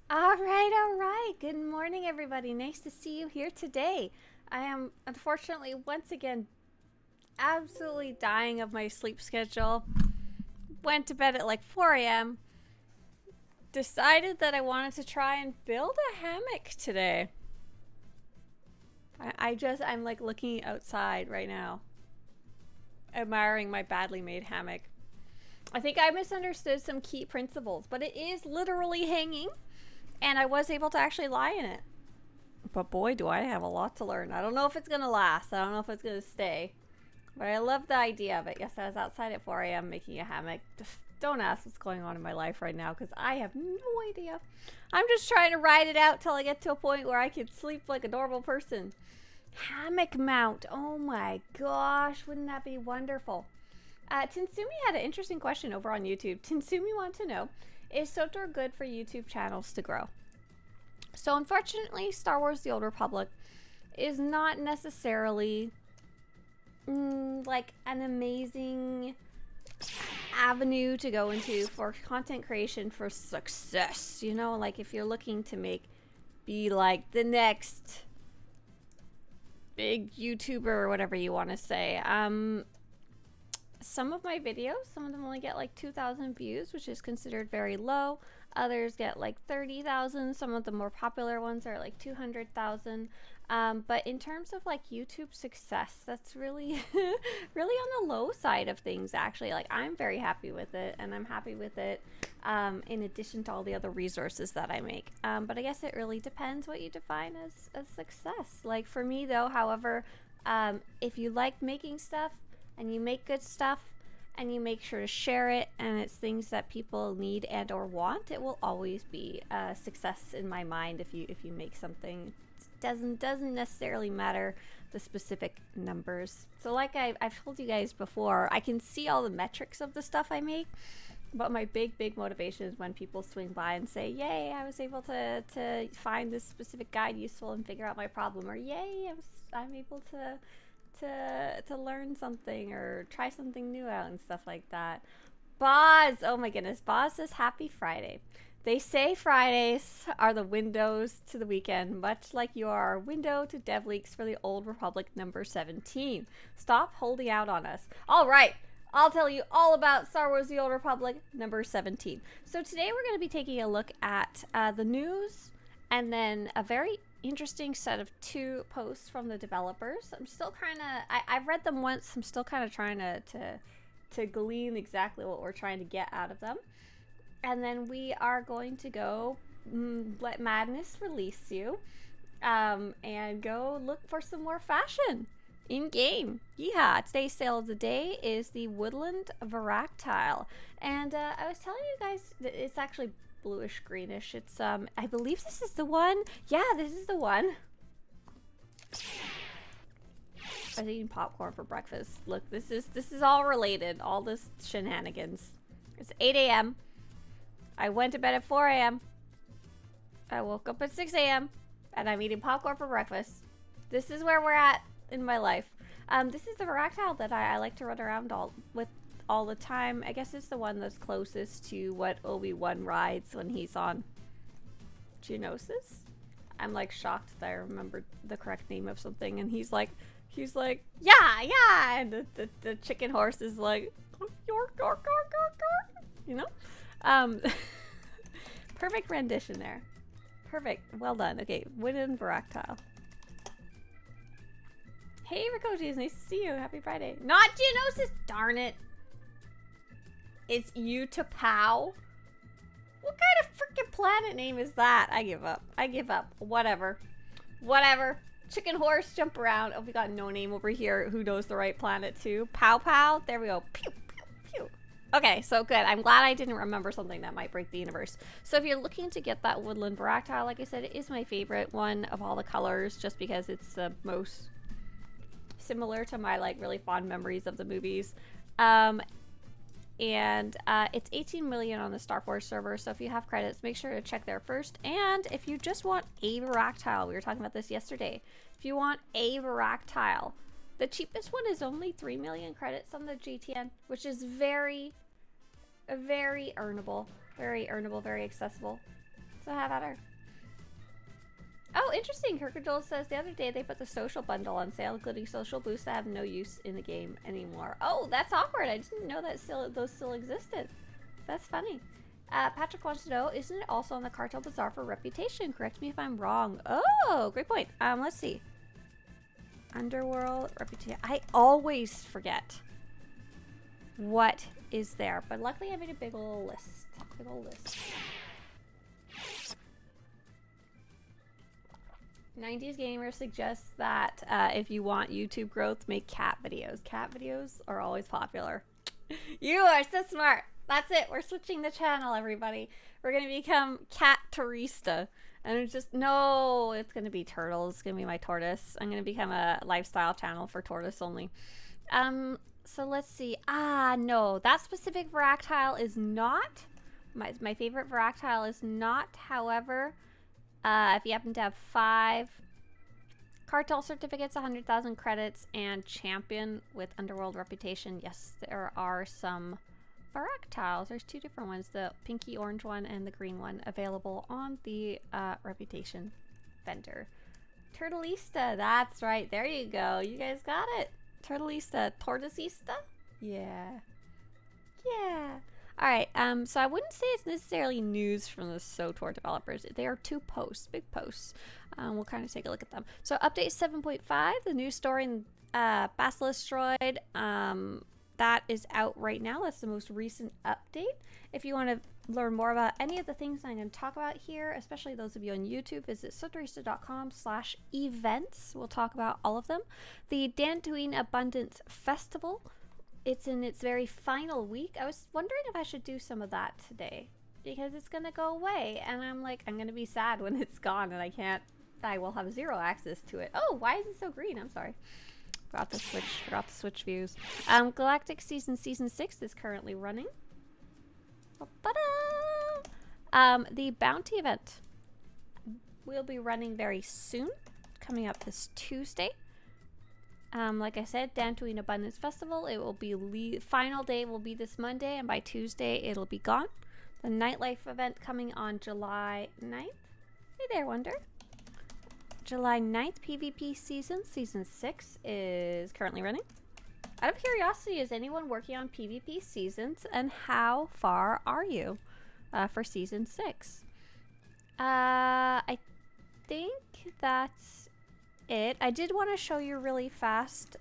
All right. Good morning, everybody. Nice to see you here today. I am unfortunately once again absolutely dying of my sleep schedule. Went to bed at like 4 a.m. Decided that I wanted to try and build a hammock today. I'm like looking outside right now, admiring my badly made hammock. I think I misunderstood some key principles, but it is literally hanging, and I was able to actually lie in it. But boy, do I have a lot to learn. I don't know if it's going to last. I don't know if it's going to stay. But I love the idea of it. Yes, I was outside at 4 a.m. making a hammock. Just don't ask what's going on in my life right now because I have no idea. I'm just trying to ride it out till I get to a point where I can sleep like a normal person. Hammock mount. Oh my gosh. Wouldn't that be wonderful? Tinsumi had an interesting question over on YouTube. Tinsumi wanted to know, is SWTOR good for YouTube channels to grow? So unfortunately, Star Wars The Old Republic is not necessarily like an amazing avenue to go into for content creation for success. You know, like if you're looking to be like the next big YouTuber or whatever you want to say. Some of my videos, some of them only get like 2,000 views, which is considered very low. Others get like 30,000. Some of the more popular ones are like 200,000. But in terms of like YouTube success, that's really, really on the low side of things, actually. Like, I'm very happy with it, and I'm happy with it in addition to all the other resources that I make. But I guess it really depends what you define as success. Like, for me, though, however, if you like making stuff, and you make good stuff and you make sure to share it and it's things that people need and or want, it will always be a success in my mind. If you make something, it doesn't necessarily matter the specific numbers. So like I've told you guys before, I can see all the metrics of the stuff I make, but my big motivation is when people swing by and say, yay, I was able to find this specific guide useful and figure out my problem, or yay, I'm able to learn something or try something new out and stuff like that. Boz, oh my goodness, Boz says happy Friday. They say Fridays are the windows to the weekend, much like your window to dev leaks for the Old Republic number 17. Stop holding out on us. All right, I'll tell you all about Star Wars The Old Republic number 17. So today we're going to be taking a look at the news and then a very interesting set of 2 posts from the developers. I'm still kind of, I've read them once. I'm still kind of trying to glean exactly what we're trying to get out of them. And then we are going to go let madness release you and go look for some more fashion in game. Yeehaw! Today's sale of the day is the Woodland Varactile. And I was telling you guys that it's actually bluish greenish. It's I believe this is the one. Yeah, this is the one. I was eating popcorn for breakfast. Look, this is all related. All this shenanigans. It's 8 a.m. I went to bed at 4 a.m. I woke up at 6 a.m. and I'm eating popcorn for breakfast. This is where we're at in my life. This is the Varactile that I like to run around all the time. I guess it's the one that's closest to what Obi-Wan rides when he's on Geonosis. I'm like shocked that I remembered the correct name of something, and he's like, yeah, and the chicken horse is like, york, you know? Perfect rendition there. Perfect. Well done. Okay, Wooden Varactile. Hey, Rikoji, nice to see you. Happy Friday. Not Geonosis, darn it. It's Utapau. What kind of freaking planet name is that? I give up. Whatever. Chicken horse, jump around. Oh, we got no name over here. Who knows the right planet too? Pow. There we go. Pew. Okay, so good. I'm glad I didn't remember something that might break the universe. So if you're looking to get that Woodland Varactile, like I said, it is my favorite one of all the colors just because it's the most similar to my like really fond memories of the movies. And it's 18 million on the Star Force server, so if you have credits, make sure to check there first. And if you just want a Varactile, we were talking about this yesterday, if you want a Varactile, the cheapest one is only 3 million credits on the GTN, which is very earnable, very accessible. So have at her. Oh, interesting. Kirkadole says the other day they put the social bundle on sale, including social boosts that have no use in the game anymore. Oh, that's awkward. I didn't know that those still existed. That's funny. Patrick wants to know, isn't it also on the Cartel Bazaar for Reputation? Correct me if I'm wrong. Oh, great point. Let's see. Underworld, Reputation. I always forget what is there, but luckily I made a big old list. Big old list. 90s Gamer suggests that if you want YouTube growth, make cat videos. Cat videos are always popular. You are so smart. That's it. We're switching the channel, everybody. We're going to become Swtorista. And it's just, no, it's going to be turtles. It's going to be my tortoise. I'm going to become a lifestyle channel for tortoise only. So let's see. No, that specific Varactile is not. My favorite Varactile is not. However, if you happen to have 5 cartel certificates, 100,000 credits, and champion with Underworld Reputation, yes, there are some Varactiles. There's 2 different ones, the pinky orange one and the green one, available on the Reputation vendor. Turtleista, that's right. There you go. You guys got it. Turtleista. Tortoisista? Yeah. Yeah. Alright, so I wouldn't say it's necessarily news from the SWTOR developers. They are 2 posts, big posts. We'll kind of take a look at them. So update 7.5, the new story in Basilisk Droid, that is out right now. That's the most recent update. If you want to learn more about any of the things I'm going to talk about here, especially those of you on YouTube, visit Swtorista.com/events. We'll talk about all of them. The Dantooine Abundance Festival. It's in its very final week. I was wondering if I should do some of that today because it's going to go away. And I'm like, I'm going to be sad when it's gone and I will have 0 access to it. Oh, why is it so green? I'm sorry. Forgot to switch views. Galactic Season 6 is currently running. The Bounty event will be running very soon, coming up this Tuesday. Like I said, Dantooine Abundance Festival, it will be final day will be this Monday, and by Tuesday it'll be gone. The Nightlife event coming on July 9th. Hey there, Wonder. July 9th, PvP Season 6 is currently running. Out of curiosity, is anyone working on PvP Seasons, and how far are you for Season 6? I think that's it. I did want to show you really fast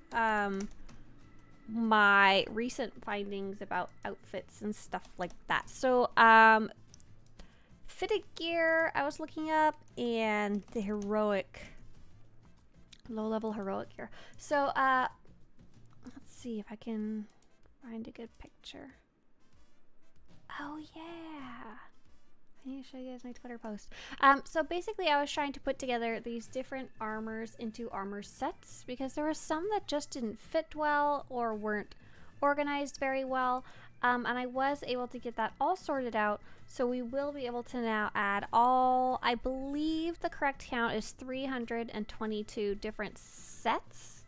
my recent findings about outfits and stuff like that. So fitted gear I was looking up, and the heroic low-level heroic gear. So let's see if I can find a good picture. Oh yeah, I need to show you guys my Twitter post. So basically I was trying to put together these different armors into armor sets because there were some that just didn't fit well or weren't organized very well. And I was able to get that all sorted out, so we will be able to now add all, I believe the correct count is 322 different sets.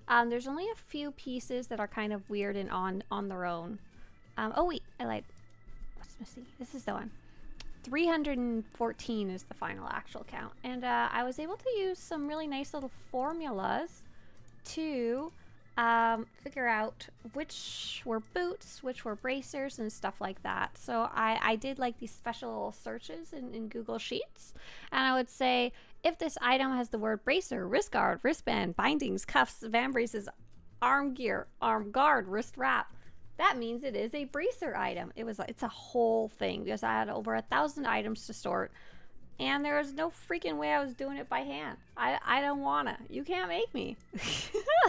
There's only a few pieces that are kind of weird and on their own. Oh wait, I lied. What's missing? This is the one. 314 is the final actual count. And I was able to use some really nice little formulas to figure out which were boots, which were bracers, and stuff like that. So I did like these special searches in Google Sheets, and I would say if this item has the word bracer, wrist guard, wristband, bindings, cuffs, van braces, arm gear, arm guard, wrist wrap, that means it is a bracer item. It's a whole thing because I had over 1,000 items to sort. And there was no freaking way I was doing it by hand. I don't wanna. You can't make me.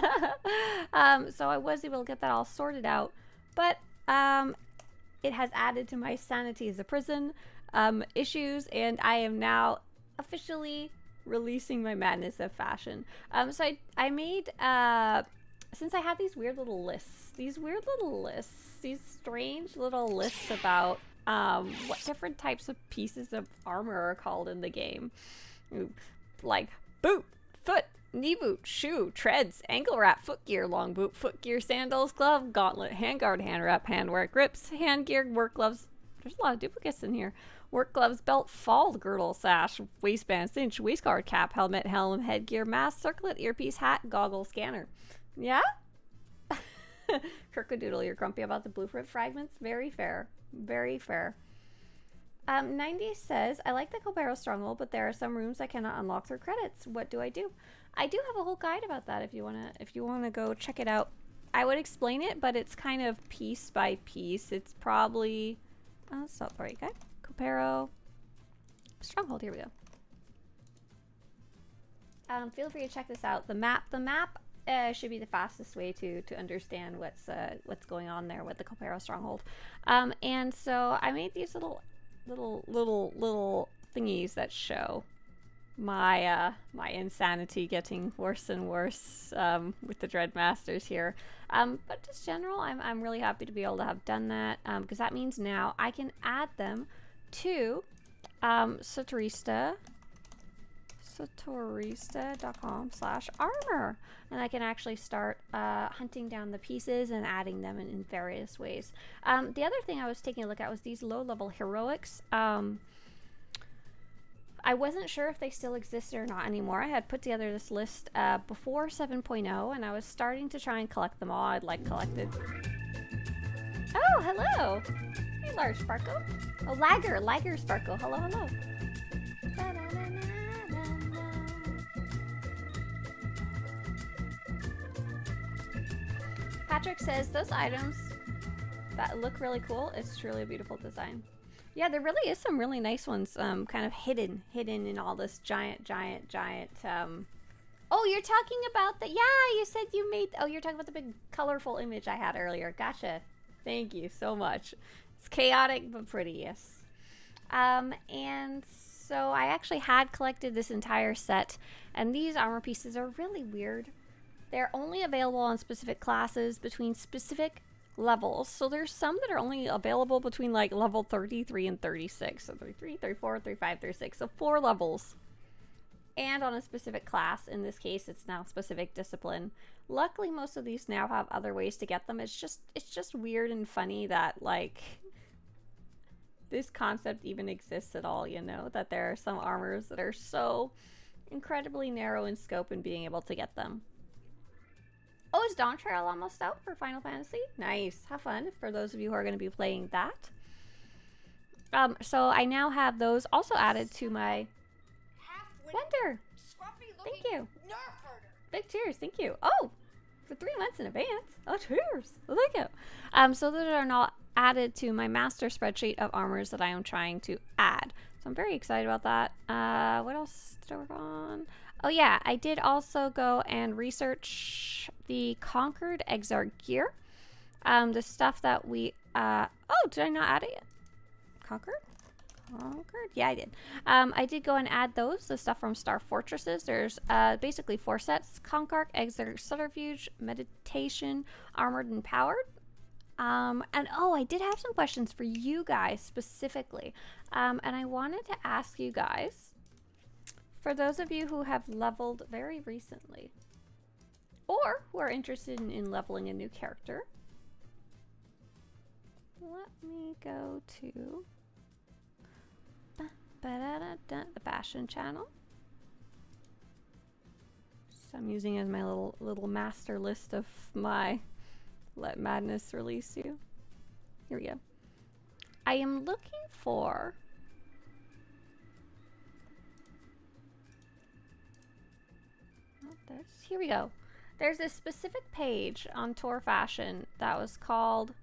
So I was able to get that all sorted out. But it has added to my Sanity as a prison issues. And I am now officially releasing my madness of fashion. So I made, since I have these weird little lists, these strange little lists about what different types of pieces of armor are called in the game. Like boot, foot, knee boot, shoe, treads, ankle wrap, foot gear, long boot, foot gear, sandals, glove, gauntlet, handguard, hand wrap, hand wear, grips, hand gear, work gloves. There's a lot of duplicates in here. Work gloves, belt, fall, girdle, sash, waistband, cinch, waistguard, cap, helmet, helm, headgear, mask, circlet, earpiece, hat, goggle, scanner. Yeah? Kirkadoodle, you're grumpy about the blueprint fragments? Very fair. Very fair. 90 says, I like the Cobero Stronghold, but there are some rooms I cannot unlock through credits. What do? I do have a whole guide about that if you wanna go check it out. I would explain it, but it's kind of piece by piece. It's probably that's not the right guide. Cobero Stronghold, here we go. Feel free to check this out. The map should be the fastest way to understand what's going on there with the Cobero Stronghold. And so I made these little thingies that show my my insanity getting worse and worse with the Dread Masters here. But just general, I'm really happy to be able to have done that because that means now I can add them to Swtorista. Swtorista.com/armor, and I can actually start hunting down the pieces and adding them in various ways. The other thing I was taking a look at was these low-level heroics. I wasn't sure if they still existed or not anymore. I had put together this list before 7.0, and I was starting to try and collect them all. I'd like collected. Oh, hello! Hey, Large Sparkle. Oh, Lagger Sparkle. Hello, hello. Patrick says those items that look really cool. It's truly a beautiful design. Yeah, there really is some really nice ones, kind of hidden in all this giant. Oh, you're talking about the, yeah, you said you made, oh, you're talking about the big colorful image I had earlier. Gotcha. Thank you so much. It's chaotic, but pretty, yes. And so I actually had collected this entire set, and these armor pieces are really weird. They're only available on specific classes between specific levels. So there's some that are only available between like level 33 and 36. So 33, 34, 35, 36. So 4 levels. And on a specific class. In this case, it's now specific discipline. Luckily, most of these now have other ways to get them. It's just weird and funny that like this concept even exists at all, you know, that there are some armors that are so incredibly narrow in scope in being able to get them. Oh, is Dawn Trail almost out for Final Fantasy? Nice. Have fun for those of you who are going to be playing that. So I now have those also added to my vendor. Thank you. Big cheers. Thank you. Oh, for 3 months in advance. Oh, cheers. Well, thank you. So those are not added to my master spreadsheet of armors that I am trying to add. So I'm very excited about that. What else did I work on? Oh yeah, I did also go and research the Conquered Exarch gear. The stuff that we, oh, did I not add it yet? Conquered? Yeah, I did. I did go and add those, the stuff from Star Fortresses. There's basically 4 sets: Conquered, Exarch, Subterfuge, Meditation, Armored, and Powered. And oh, I did have some questions for you guys specifically. And I wanted to ask you guys, for those of you who have leveled very recently, or who are interested in leveling a new character, let me go to the fashion channel. So I'm using as my little master list of my Let Madness Release You. Here we go. I am looking for here we go. There's this specific page on Tor Fashion that was called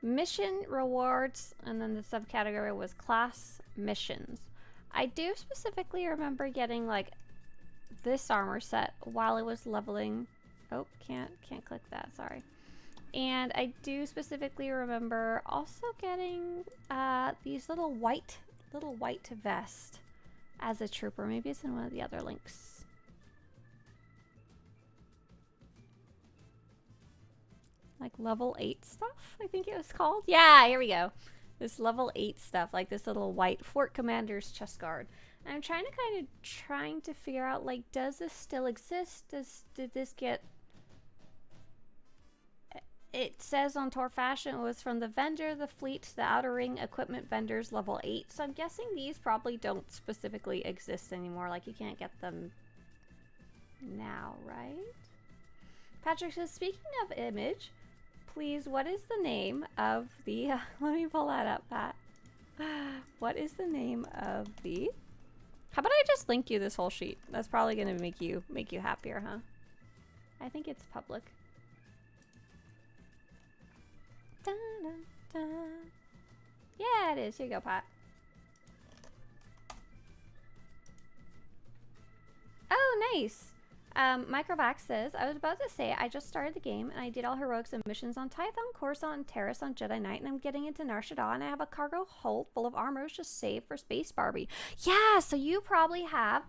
Mission Rewards, and then the subcategory was Class Missions. I do specifically remember getting like this armor set while I was leveling. Oh, can't click that, sorry. And I do specifically remember also getting these little white vest as a trooper. Maybe it's in one of the other links. Like level 8 stuff, I think it was called. Yeah, here we go. This level 8 stuff, like this little white Fort Commander's chest guard. And I'm trying to figure out, like, does this still exist? Did this get it says on Tor Fashion it was from the vendor, the fleet, the outer ring, equipment vendors, level 8. So I'm guessing these probably don't specifically exist anymore. Like, you can't get them now, right? Patrick says, speaking of image, please, what is the name of the... let me pull that up, Pat. What is the name of the... How about I just link you this whole sheet? That's probably going to make you happier, huh? I think it's public. Dun, dun, dun. Yeah, it is. Here you go, Pat. Oh, nice. Microvac says, I was about to say, I just started the game and I did all heroics and missions on Tython, Coruscant, and Terrace on Jedi Knight, and I'm getting into Nar Shaddaa, and I have a cargo hold full of armors just saved for Space Barbie. Yeah, so you probably have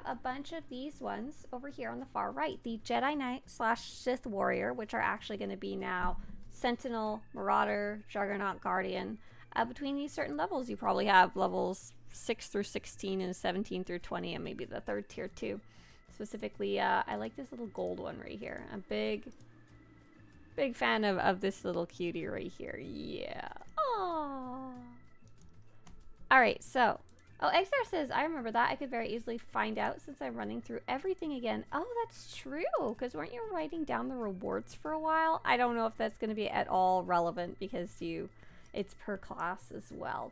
a bunch of these ones over here on the far right. The Jedi Knight / Sith Warrior, which are actually going to be now Sentinel, Marauder, Juggernaut, Guardian. Between these certain levels, you probably have levels 6 through 16 and 17 through 20, and maybe the 3rd tier too. Specifically, I like this little gold one right here. I'm big fan of this little cutie right here. Yeah. Aww. Alright, so. Oh, Exar says, I remember that. I could very easily find out since I'm running through everything again. Oh, that's true. Because weren't you writing down the rewards for a while? I don't know if that's going to be at all relevant because it's per class as well.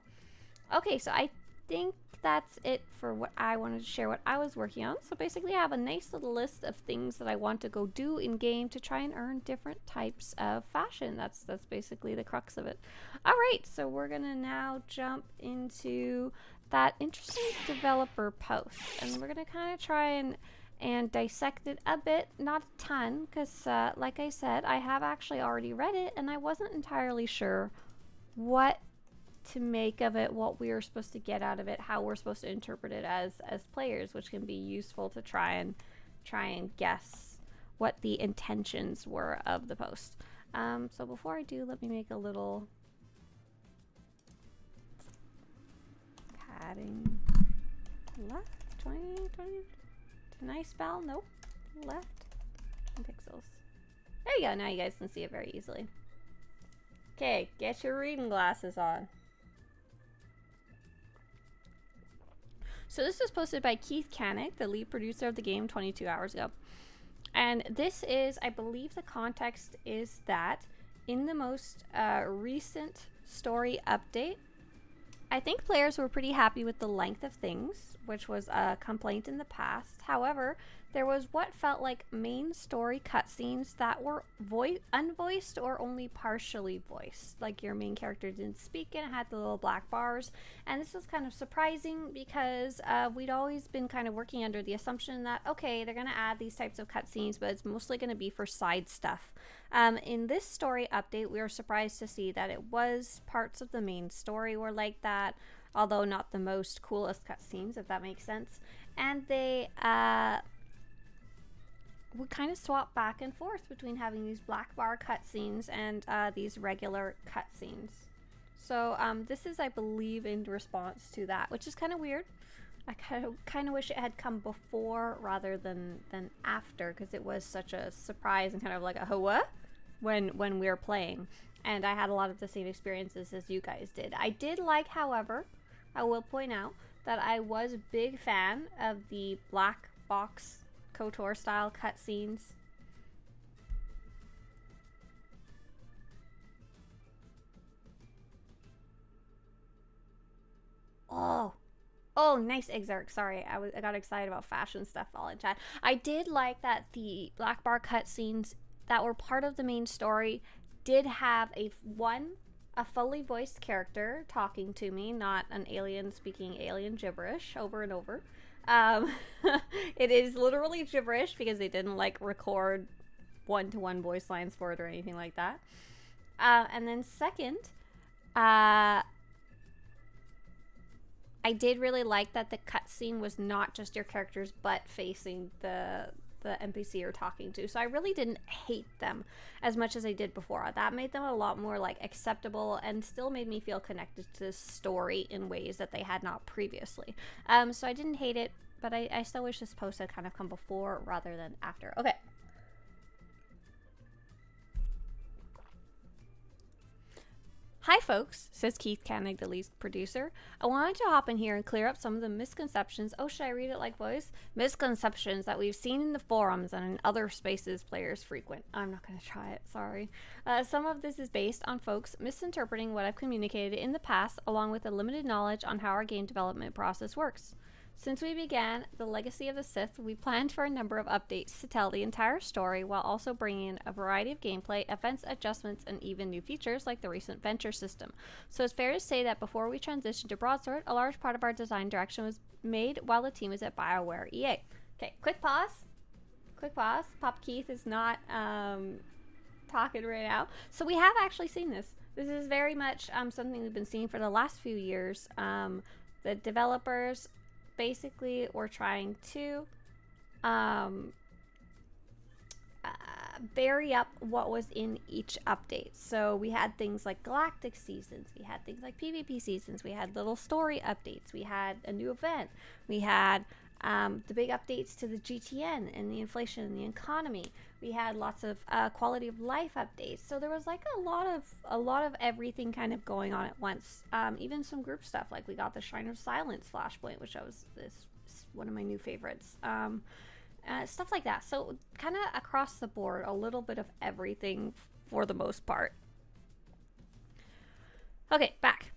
Okay, so I think that's it for what I wanted to share, what I was working on. So basically I have a nice little list of things that I want to go do in game to try and earn different types of fashion. That's basically the crux of it. All right, so we're gonna now jump into that interesting developer post, and we're gonna kind of try and dissect it a bit, not a ton, because like I said, I have actually already read it and I wasn't entirely sure what to make of it, what we were supposed to get out of it, how we're supposed to interpret it as players, which can be useful to try and guess what the intentions were of the post. So before I do, let me make a little padding. Left 20. Can I spell? Nope. Left 10 pixels. There you go. Now you guys can see it very easily. Okay, get your reading glasses on. So this was posted by Keith Canick, the lead producer of the game, 22 hours ago. And this is, I believe the context is that in the most recent story update, I think players were pretty happy with the length of things, which was a complaint in the past. However, there was what felt like main story cutscenes that were unvoiced or only partially voiced. Like your main character didn't speak and it had the little black bars. And this was kind of surprising because we'd always been kind of working under the assumption that, okay, they're going to add these types of cutscenes, but it's mostly going to be for side stuff. In this story update, we were surprised to see that it was parts of the main story were like that, although not the most coolest cutscenes, if that makes sense. And they would kind of swap back and forth between having these black bar cutscenes and these regular cutscenes. So this is, I believe, in response to that, which is kind of weird. I kind of wish it had come before rather than after, because it was such a surprise and kind of like a what when we were playing. And I had a lot of the same experiences as you guys did. I did like, however, I will point out that I was a big fan of the black box KOTOR style cutscenes. Oh, nice exarch. Sorry, I got excited about fashion stuff all in chat. I did like that the black bar cutscenes that were part of the main story did have a fully voiced character talking to me, not an alien speaking alien gibberish over and over. It is literally gibberish because they didn't like record one-to-one voice lines for it or anything like that. And then second, I did really like that the cutscene was not just your character's butt facing the NPC you're talking to. So I really didn't hate them as much as I did before. That made them a lot more like acceptable and still made me feel connected to the story in ways that they had not previously. So I didn't hate it, but I still wish this post had kind of come before rather than after. Okay. Hi folks, says Keith Koenig, the lead producer. I wanted to hop in here and clear up some of the misconceptions, oh should I read it like voice? Misconceptions that we've seen in the forums and in other spaces players frequent. I'm not going to try it, sorry. Some of this is based on folks misinterpreting what I've communicated in the past, along with a limited knowledge on how our game development process works. Since we began The Legacy of the Sith, we planned for a number of updates to tell the entire story while also bringing in a variety of gameplay, events, adjustments, and even new features like the recent venture system. So it's fair to say that before we transitioned to Broadsword, a large part of our design direction was made while the team was at BioWare EA. Okay, quick pause. Quick pause. Pop Keith is not talking right now. So we have actually seen this. This is very much something we've been seeing for the last few years. The developers basically we're trying to vary up what was in each update. So we had things like galactic seasons, we had things like PvP seasons, we had little story updates, we had a new event, we had the big updates to the GTN and the inflation and the economy. We had lots of quality of life updates. So there was like a lot of everything kind of going on at once. Even some group stuff, like we got the Shrine of Silence Flashpoint, which was one of my new favorites. Stuff like that. So kind of across the board, a little bit of everything for the most part. Okay, back.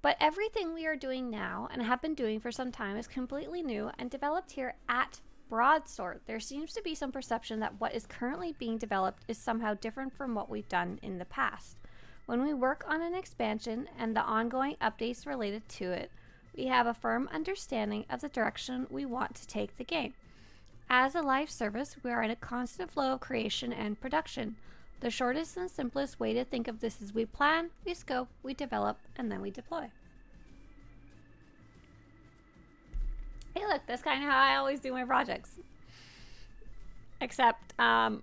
But everything we are doing now and have been doing for some time is completely new and developed here at Broadsword. There seems to be some perception that what is currently being developed is somehow different from what we've done in the past. When we work on an expansion and the ongoing updates related to it, we have a firm understanding of the direction we want to take the game. As a live service, we are in a constant flow of creation and production. The shortest and simplest way to think of this is we plan, we scope, we develop, and then we deploy. Hey look, that's kind of how I always do my projects. Except, I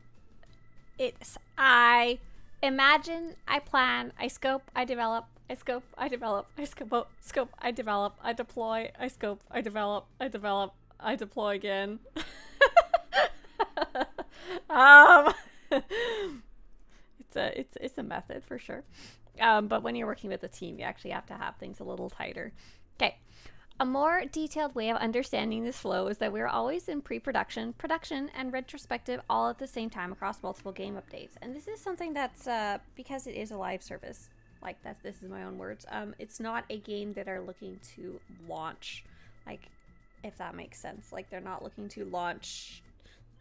imagine, I plan, I scope, I develop, I scope, I develop, I scope, I develop, I deploy, I scope, I develop, I deploy again. It's a method for sure. But when you're working with a team, you actually have to have things a little tighter. Okay. A more detailed way of understanding this flow is that we're always in pre-production, production, and retrospective all at the same time across multiple game updates. And this is something that's, because it is a live service, like this is my own words, it's not a game that are looking to launch, like, if that makes sense. Like, they're not looking to launch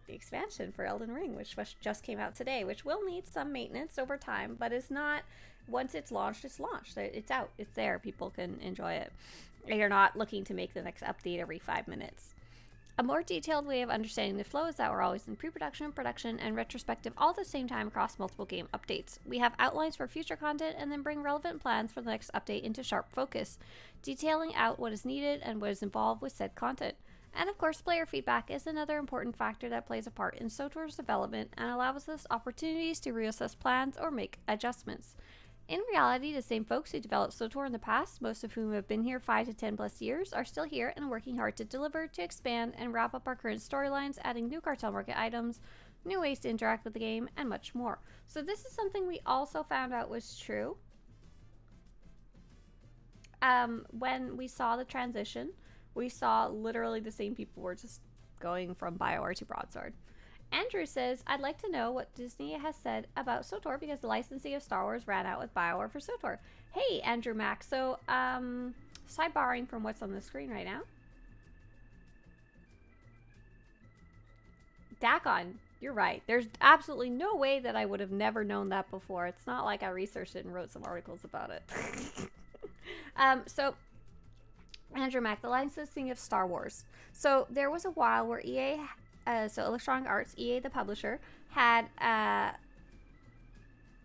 the expansion for Elden Ring, which just came out today, which will need some maintenance over time, but it's not, once it's launched, it's launched. It's out, it's there, people can enjoy it. You're not looking to make the next update every 5 minutes. A more detailed way of understanding the flow is that we're always in pre-production, production, and retrospective all at the same time across multiple game updates. We have outlines for future content and then bring relevant plans for the next update into sharp focus, detailing out what is needed and what is involved with said content. And of course, player feedback is another important factor that plays a part in SWTOR's development and allows us opportunities to reassess plans or make adjustments. In reality, the same folks who developed SWTOR in the past, most of whom have been here 5 to 10 plus years, are still here and working hard to deliver, to expand, and wrap up our current storylines, adding new cartel market items, new ways to interact with the game, and much more. So this is something we also found out was true when we saw the transition. We saw literally the same people were just going from BioWare to Broadsword. Andrew says, I'd like to know what Disney has said about SWTOR because the licensing of Star Wars ran out with BioWare for SWTOR. Hey, Andrew Mack. So, sidebarring from what's on the screen right now. Dakon, you're right. There's absolutely no way that I would have never known that before. It's not like I researched it and wrote some articles about it. So, Andrew Mack, the licensing of Star Wars. So, there was a while where EA... so Electronic Arts, EA the publisher, had a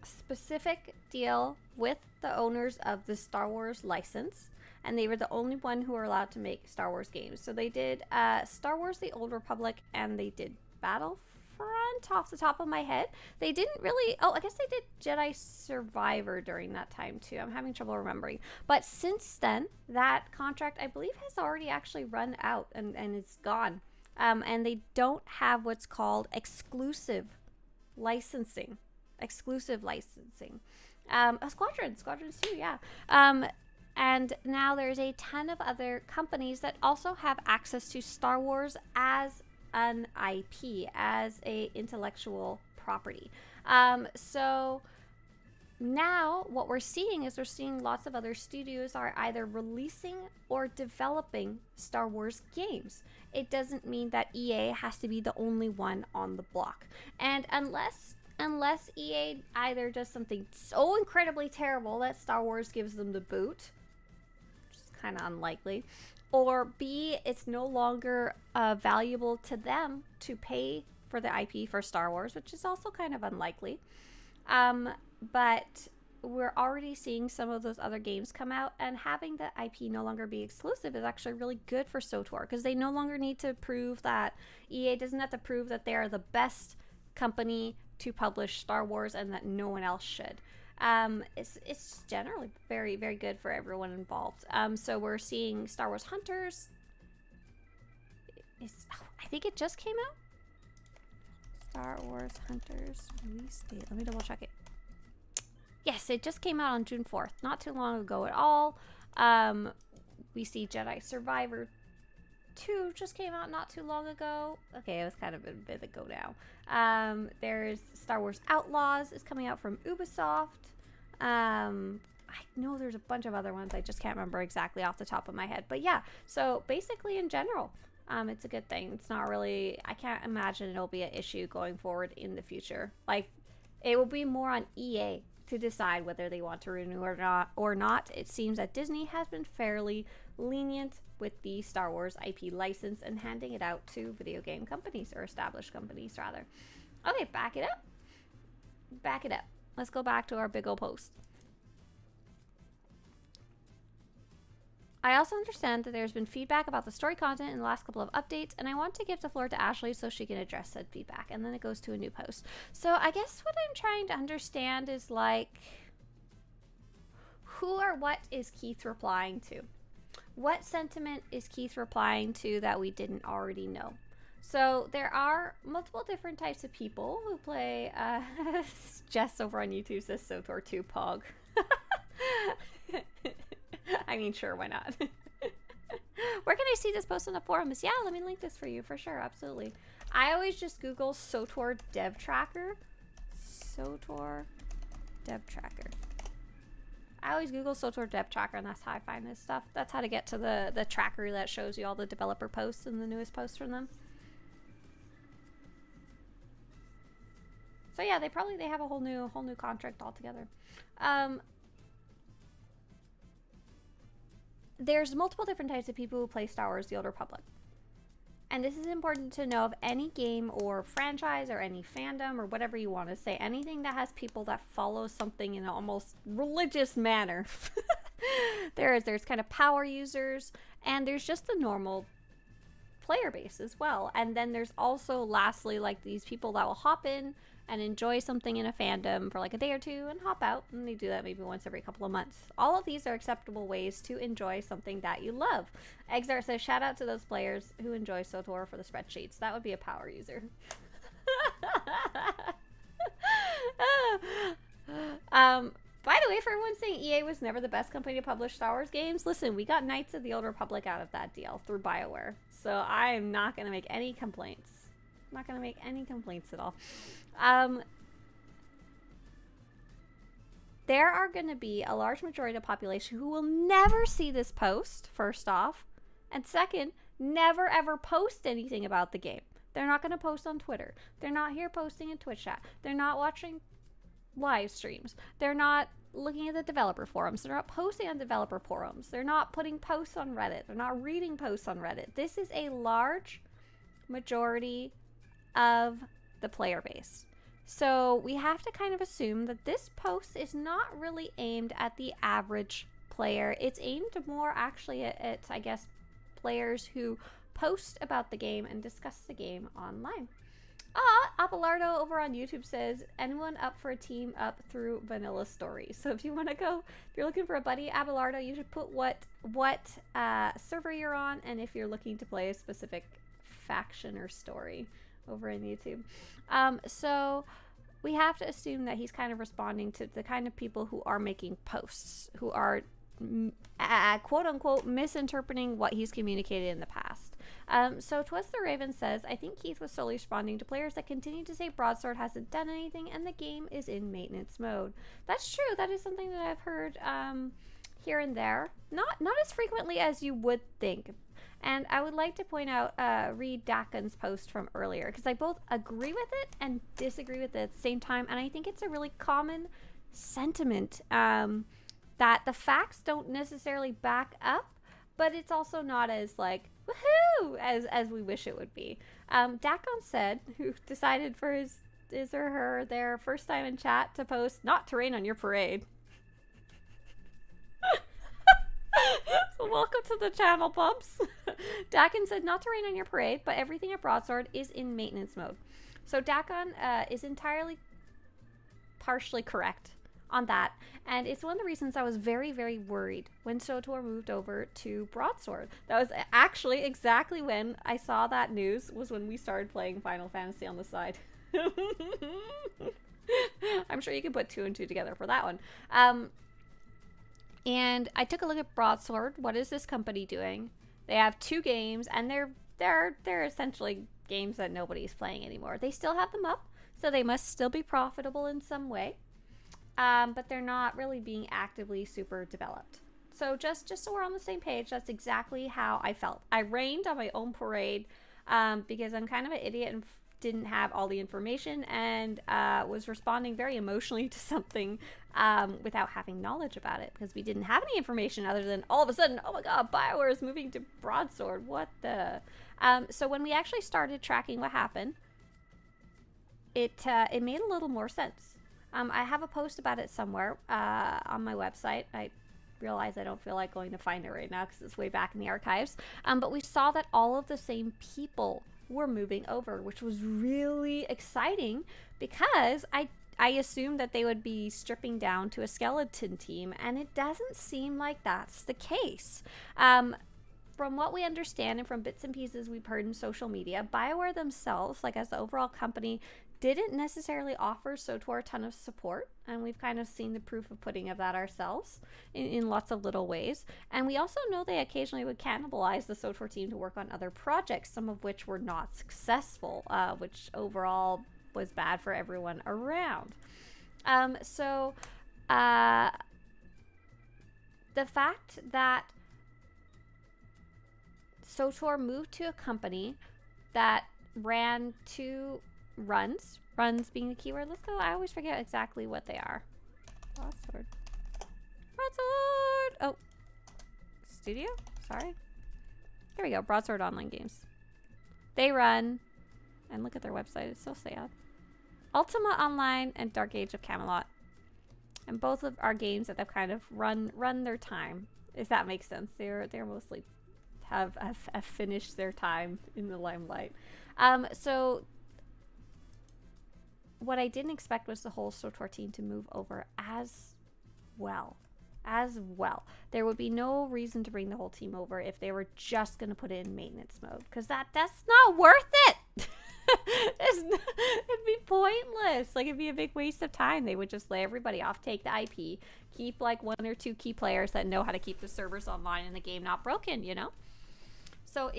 specific deal with the owners of the Star Wars license, and they were the only one who were allowed to make Star Wars games. So they did Star Wars The Old Republic, and they did Battlefront off the top of my head. They didn't really, I guess they did Jedi Survivor during that time too. I'm having trouble remembering. But since then, that contract, I believe, has already actually run out and it's gone. And they don't have what's called exclusive licensing. Squadrons too, yeah. And now there's a ton of other companies that also have access to Star Wars as an IP, as a intellectual property. So now what we're seeing is we're seeing lots of other studios are either releasing or developing Star Wars games. It doesn't mean that EA has to be the only one on the block. And unless EA either does something so incredibly terrible that Star Wars gives them the boot, which is kind of unlikely, or B, it's no longer valuable to them to pay for the IP for Star Wars, which is also kind of unlikely. But we're already seeing some of those other games come out, and having the IP no longer be exclusive is actually really good for SWTOR, because they no longer need to prove that EA doesn't have to prove that they are the best company to publish Star Wars and that no one else should. It's generally very, very good for everyone involved. So we're seeing Star Wars Hunters. I think it just came out. Star Wars Hunters release date. Let me double check it. Yes, it just came out on June 4th. Not too long ago at all. We see Jedi Survivor 2 just came out not too long ago. Okay, it was kind of a bit ago now. There's Star Wars Outlaws is coming out from Ubisoft. I know there's a bunch of other ones. I just can't remember exactly off the top of my head. But yeah, so basically in general, it's a good thing. It's not really, I can't imagine it'll be an issue going forward in the future. Like, it will be more on EA to decide whether they want to renew or not. It seems that Disney has been fairly lenient with the Star Wars IP license and handing it out to video game companies, or established companies rather. Okay, back it up. Let's go back to our big old post. I also understand that there's been feedback about the story content in the last couple of updates, and I want to give the floor to Ashley so she can address said feedback, and then it goes to a new post. So I guess what I'm trying to understand is, like, who or what is Keith replying to? What sentiment is Keith replying to that we didn't already know? So there are multiple different types of people who play, Jess over on YouTube says SWTOR 2 Pog. I mean, sure, why not? Where can I see this post on the forums? Yeah, let me link this for you for sure, absolutely. I always just Google SWTOR Dev Tracker. SWTOR Dev Tracker. I always Google SWTOR Dev Tracker, and that's how I find this stuff. That's how to get to the tracker that shows you all the developer posts and the newest posts from them. So yeah, they have a whole new contract altogether. There's multiple different types of people who play Star Wars: The Old Republic. And this is important to know of any game or franchise or any fandom or whatever you want to say. Anything that has people that follow something in an almost religious manner. There's kind of power users, and there's just the normal player base as well. And then there's also, lastly, like these people that will hop in and enjoy something in a fandom for like a day or two and hop out, and they do that maybe once every couple of months. All of these are acceptable ways to enjoy something that you love. Exar says, shout out to those players who enjoy SWTOR for the spreadsheets. That would be a power user. By the way, for everyone saying EA was never the best company to publish Star Wars games, listen, we got Knights of the Old Republic out of that deal through BioWare. So I'm not going to make any complaints. I'm not going to make any complaints at all. There are going to be a large majority of the population who will never see this post, first off. And second, never ever post anything about the game. They're not going to post on Twitter. They're not here posting in Twitch chat. They're not watching live streams. They're not looking at the developer forums. They're not posting on developer forums. They're not putting posts on Reddit. They're not reading posts on Reddit. This is a large majority of the player base. So we have to kind of assume that this post is not really aimed at the average player. It's aimed more actually at I guess, players who post about the game and discuss the game online. Abelardo over on YouTube says, anyone up for a team up through vanilla stories? So if you want to go, if you're looking for a buddy, Abelardo, you should put what server you're on, and if you're looking to play a specific faction or story over on YouTube. So we have to assume that he's kind of responding to the kind of people who are making posts, who are quote unquote misinterpreting what he's communicated in the past. So Twist the Raven says, I think Keith was solely responding to players that continue to say Broadsword hasn't done anything and the game is in maintenance mode. That's true. That is something that I've heard here and there. Not as frequently as you would think. And I would like to point out, read Dakon's post from earlier, because I both agree with it and disagree with it at the same time. And I think it's a really common sentiment that the facts don't necessarily back up, but it's also not as like, woohoo, as we wish it would be. Dakon said, who decided for his or her their first time in chat to post, not to rain on your parade. So welcome to the channel, pups. Dakon said, not to rain on your parade, but everything at Broadsword is in maintenance mode. So Dakon is entirely partially correct on that, and it's one of the reasons I was very, very worried when SWTOR moved over to Broadsword. That was actually exactly when I saw that news, was when we started playing Final Fantasy on the side. I'm sure you can put 2 and 2 together for that one. And I took a look at Broadsword. What is this company doing? They have 2 games, and they're essentially games that nobody's playing anymore. They still have them up, so they must still be profitable in some way. But they're not really being actively super developed. So just so we're on the same page, that's exactly how I felt. I rained on my own parade because I'm kind of an idiot and didn't have all the information, and was responding very emotionally to something without having knowledge about it, because we didn't have any information other than all of a sudden, oh my god, BioWare is moving to Broadsword, what the... So when we actually started tracking what happened, it made a little more sense. I have a post about it somewhere on my website. I realize I don't feel like going to find it right now because it's way back in the archives. But we saw that all of the same people were moving over, which was really exciting because I assumed that they would be stripping down to a skeleton team, and it doesn't seem like that's the case. From what we understand and from bits and pieces we've heard in social media, BioWare themselves, like as the overall company, didn't necessarily offer SWTOR a ton of support, and we've kind of seen the proof of pudding of that ourselves in lots of little ways. And we also know they occasionally would cannibalize the SWTOR team to work on other projects, some of which were not successful, which overall was bad for everyone around. The fact that SWTOR moved to a company that ran 2 runs being the keyword. Let's go. I always forget exactly what they are. Broadsword. Oh, studio? Sorry. Here we go. Broadsword Online Games. They run, and look at their website. It's so sad. Ultima Online and Dark Age of Camelot. And both of our games that have kind of run their time, if that makes sense. They're mostly have finished their time in the limelight. So what I didn't expect was the whole SWTOR team to move over as well. There would be no reason to bring the whole team over if they were just going to put it in maintenance mode, because that's not worth it. It'd be pointless. Like, it'd be a big waste of time. They would just lay everybody off, take the IP, keep like 1 or 2 key players that know how to keep the servers online and the game not broken, you know? So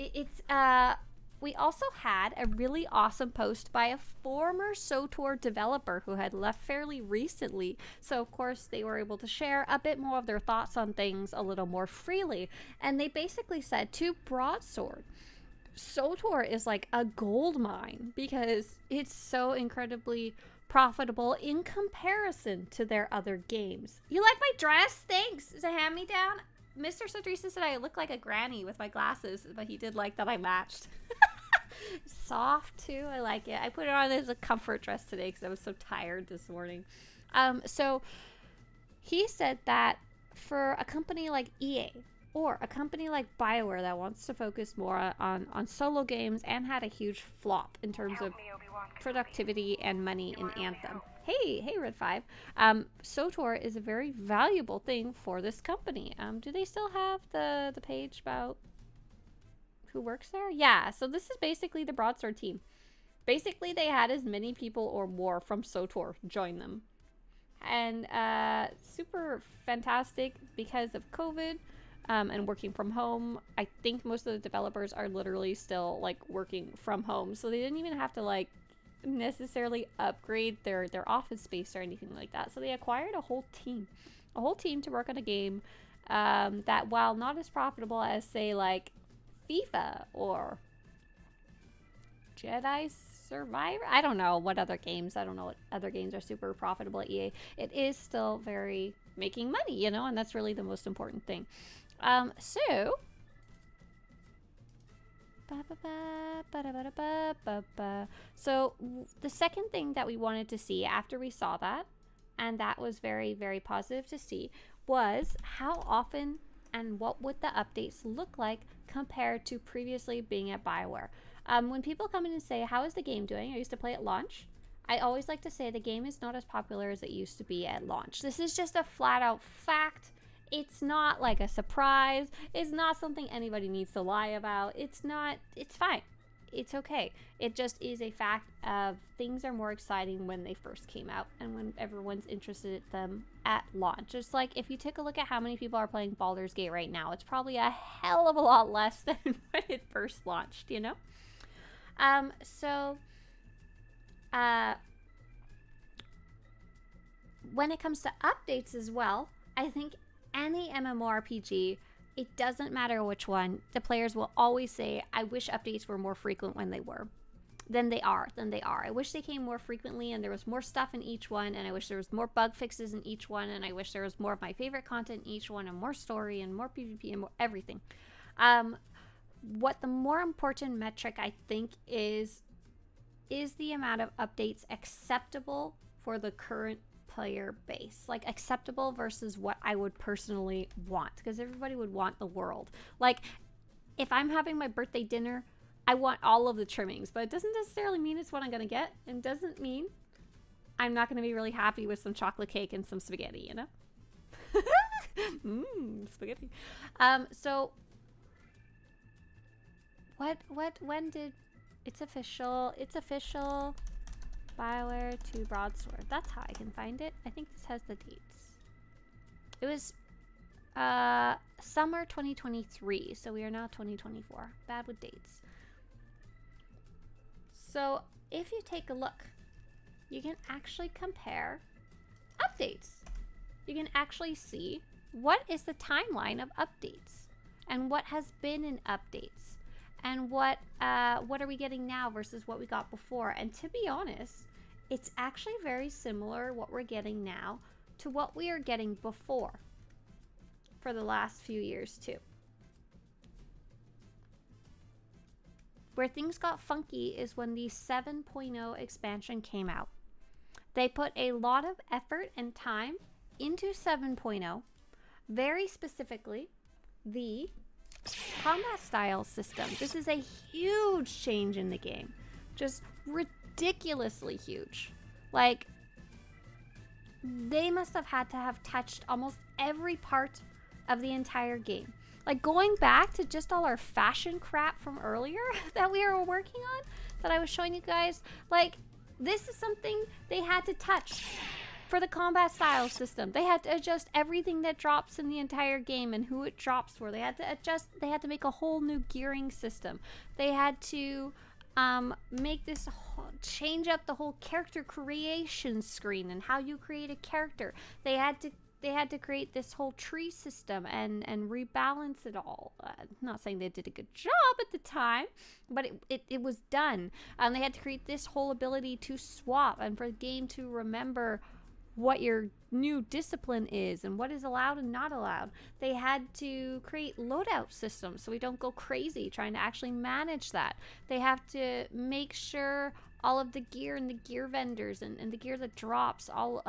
we also had a really awesome post by a former SWTOR developer who had left fairly recently. So, of course, they were able to share a bit more of their thoughts on things a little more freely. And they basically said, to Broadsword, SWTOR is like a gold mine because it's so incredibly profitable in comparison to their other games. You like my dress? Thanks. Is it hand-me-down? Mr. Swtorista said I look like a granny with my glasses, but he did like that I matched. Soft too. I like it. I put it on as a comfort dress today because I was so tired this morning. So he said that for a company like EA or a company like BioWare that wants to focus more on solo games and had a huge flop in terms of productivity and money in Anthem. Hey, Red 5. SWTOR is a very valuable thing for this company. Do they still have the page about who works there? Yeah, so this is basically the Broadsword team. Basically, they had as many people or more from SWTOR join them. And super fantastic because of COVID and working from home. I think most of the developers are literally still like working from home, so they didn't even have to like necessarily upgrade their office space or anything like that. So they acquired a whole team to work on a game that, while not as profitable as say like FIFA or Jedi Survivor, I don't know what other games are super profitable at EA. It is still very making money, you know, and that's really the most important thing. So the second thing that we wanted to see after we saw that, and that was very, very positive to see, was how often and what would the updates look like compared to previously being at BioWare. When people come in and say, how is the game doing? I used to play at launch. I always like to say the game is not as popular as it used to be at launch. This is just a flat out fact. It's not like a surprise. It's not something anybody needs to lie about. It's fine. It's okay. It just is a fact of things are more exciting when they first came out and when everyone's interested in them at launch. Just like if you take a look at how many people are playing Baldur's Gate right now, it's probably a hell of a lot less than when it first launched, you know? When it comes to updates as well, I think any MMORPG, it doesn't matter which one, the players will always say, I wish updates were more frequent when they were. Than they are. I wish they came more frequently and there was more stuff in each one, and I wish there was more bug fixes in each one, and I wish there was more of my favorite content in each one, and more story and more PvP and more everything. What the more important metric I think is the amount of updates acceptable for the current player base, like acceptable versus what I would personally want, because everybody would want the world. Like if I'm having my birthday dinner, I want all of the trimmings, but it doesn't necessarily mean it's what I'm gonna get, and doesn't mean I'm not gonna be really happy with some chocolate cake and some spaghetti, you know? Spaghetti. So when did it's official BioWare to Broadsword. That's how I can find it. I think this has the dates. It was summer 2023, so we are now 2024. Bad with dates. So if you take a look, you can actually compare updates. You can actually see what is the timeline of updates and what has been in updates. And what are we getting now versus what we got before? And to be honest, it's actually very similar what we're getting now to what we are getting before for the last few years too. Where things got funky is when the 7.0 expansion came out. They put a lot of effort and time into 7.0, very specifically the combat style system. This is a huge change in the game. Just ridiculously huge. Like, they must have had to have touched almost every part of the entire game. Like, going back to just all our fashion crap from earlier that we were working on, that I was showing you guys, like, this is something they had to touch for the combat style system. They had to adjust everything that drops in the entire game and who it drops for. They had to adjust, they had to make a whole new gearing system. They had to make this change up the whole character creation screen and how you create a character. They had to create this whole tree system and rebalance it all. Not saying they did a good job at the time, but it was done. They had to create this whole ability to swap and for the game to remember what your new discipline is and what is allowed and not allowed. They had to create loadout systems so we don't go crazy trying to actually manage that. They have to make sure all of the gear and the gear vendors and the gear that drops all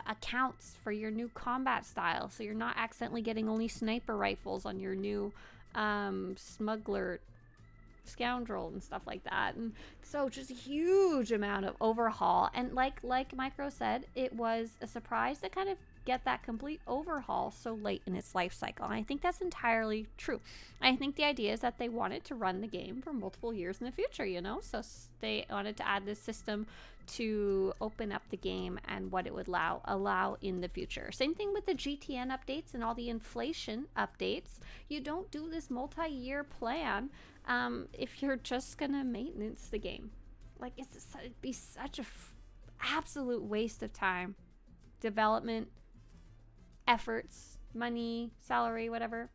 accounts for your new combat style, so you're not accidentally getting only sniper rifles on your new smuggler scoundrel and stuff like that. And so just a huge amount of overhaul, and like Micro said, it was a surprise that kind of get that complete overhaul so late in its life cycle. And I think that's entirely true. I think the idea is that they wanted to run the game for multiple years in the future, you know? So they wanted to add this system to open up the game and what it would allow in the future. Same thing with the GTN updates and all the inflation updates. You don't do this multi-year plan if you're just gonna maintenance the game. Like, it'd be such a absolute waste of time, development, efforts, money, salary, whatever.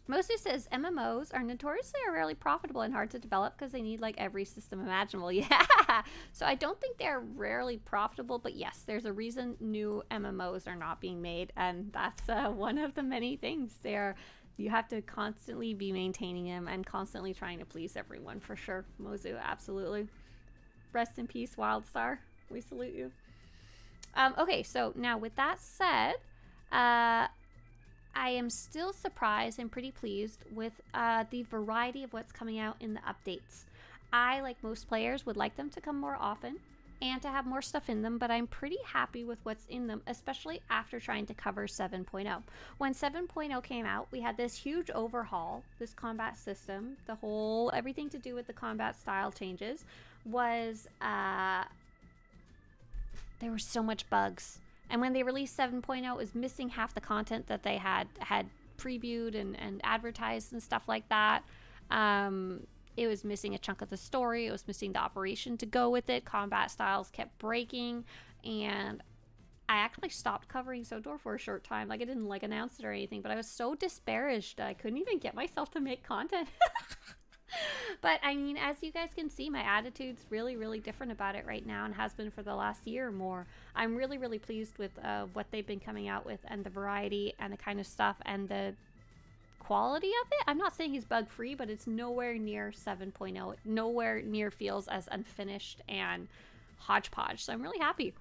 Mostly says MMOs are notoriously rarely profitable and hard to develop because they need like every system imaginable. Yeah. So I don't think they're rarely profitable, but yes, there's a reason new MMOs are not being made, and that's one of the many things. You have to constantly be maintaining them and constantly trying to please everyone, for sure. Mozu, absolutely. Rest in peace, Wildstar. We salute you. Okay, so now with that said, I am still surprised and pretty pleased with the variety of what's coming out in the updates. I, like most players, would like them to come more often and to have more stuff in them, but I'm pretty happy with what's in them, especially after trying to cover 7.0. When 7.0 came out, we had this huge overhaul, this combat system, everything to do with the combat style changes was, there were so much bugs. And when they released 7.0, it was missing half the content that they had previewed and advertised and stuff like that. It was missing a chunk of the story. It was missing the operation to go with it. Combat styles kept breaking. And I actually stopped covering SWTOR for a short time. Like, I didn't announce it or anything, but I was so disparaged I couldn't even get myself to make content. But I mean, as you guys can see, my attitude's really, really different about it right now and has been for the last year or more. I'm really, really pleased with what they've been coming out with and the variety and the kind of stuff and the quality of it. I'm not saying he's bug free, but it's nowhere near 7.0. It nowhere near feels as unfinished and hodgepodge. So I'm really happy.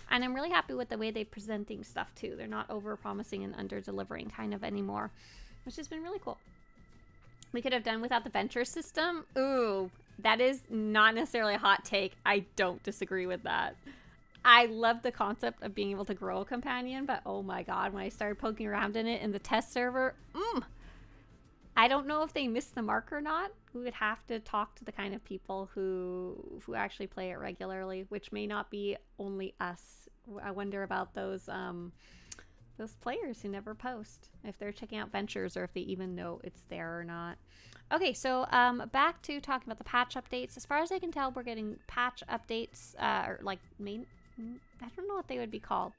And I'm really happy with the way they're presenting stuff too. They're not over promising and under delivering kind of anymore, which has been really cool. We could have done without the venture system. Ooh, that is not necessarily a hot take. I don't disagree with that. I love the concept of being able to grow a companion, but oh my god, when I started poking around in it in the test server, I don't know if they missed the mark or not. We would have to talk to the kind of people who actually play it regularly, which may not be only us. I wonder about those players who never post, if they're checking out ventures or if they even know it's there or not. Okay, so back to talking about the patch updates. As far as I can tell, we're getting patch updates, or like main, I don't know what they would be called,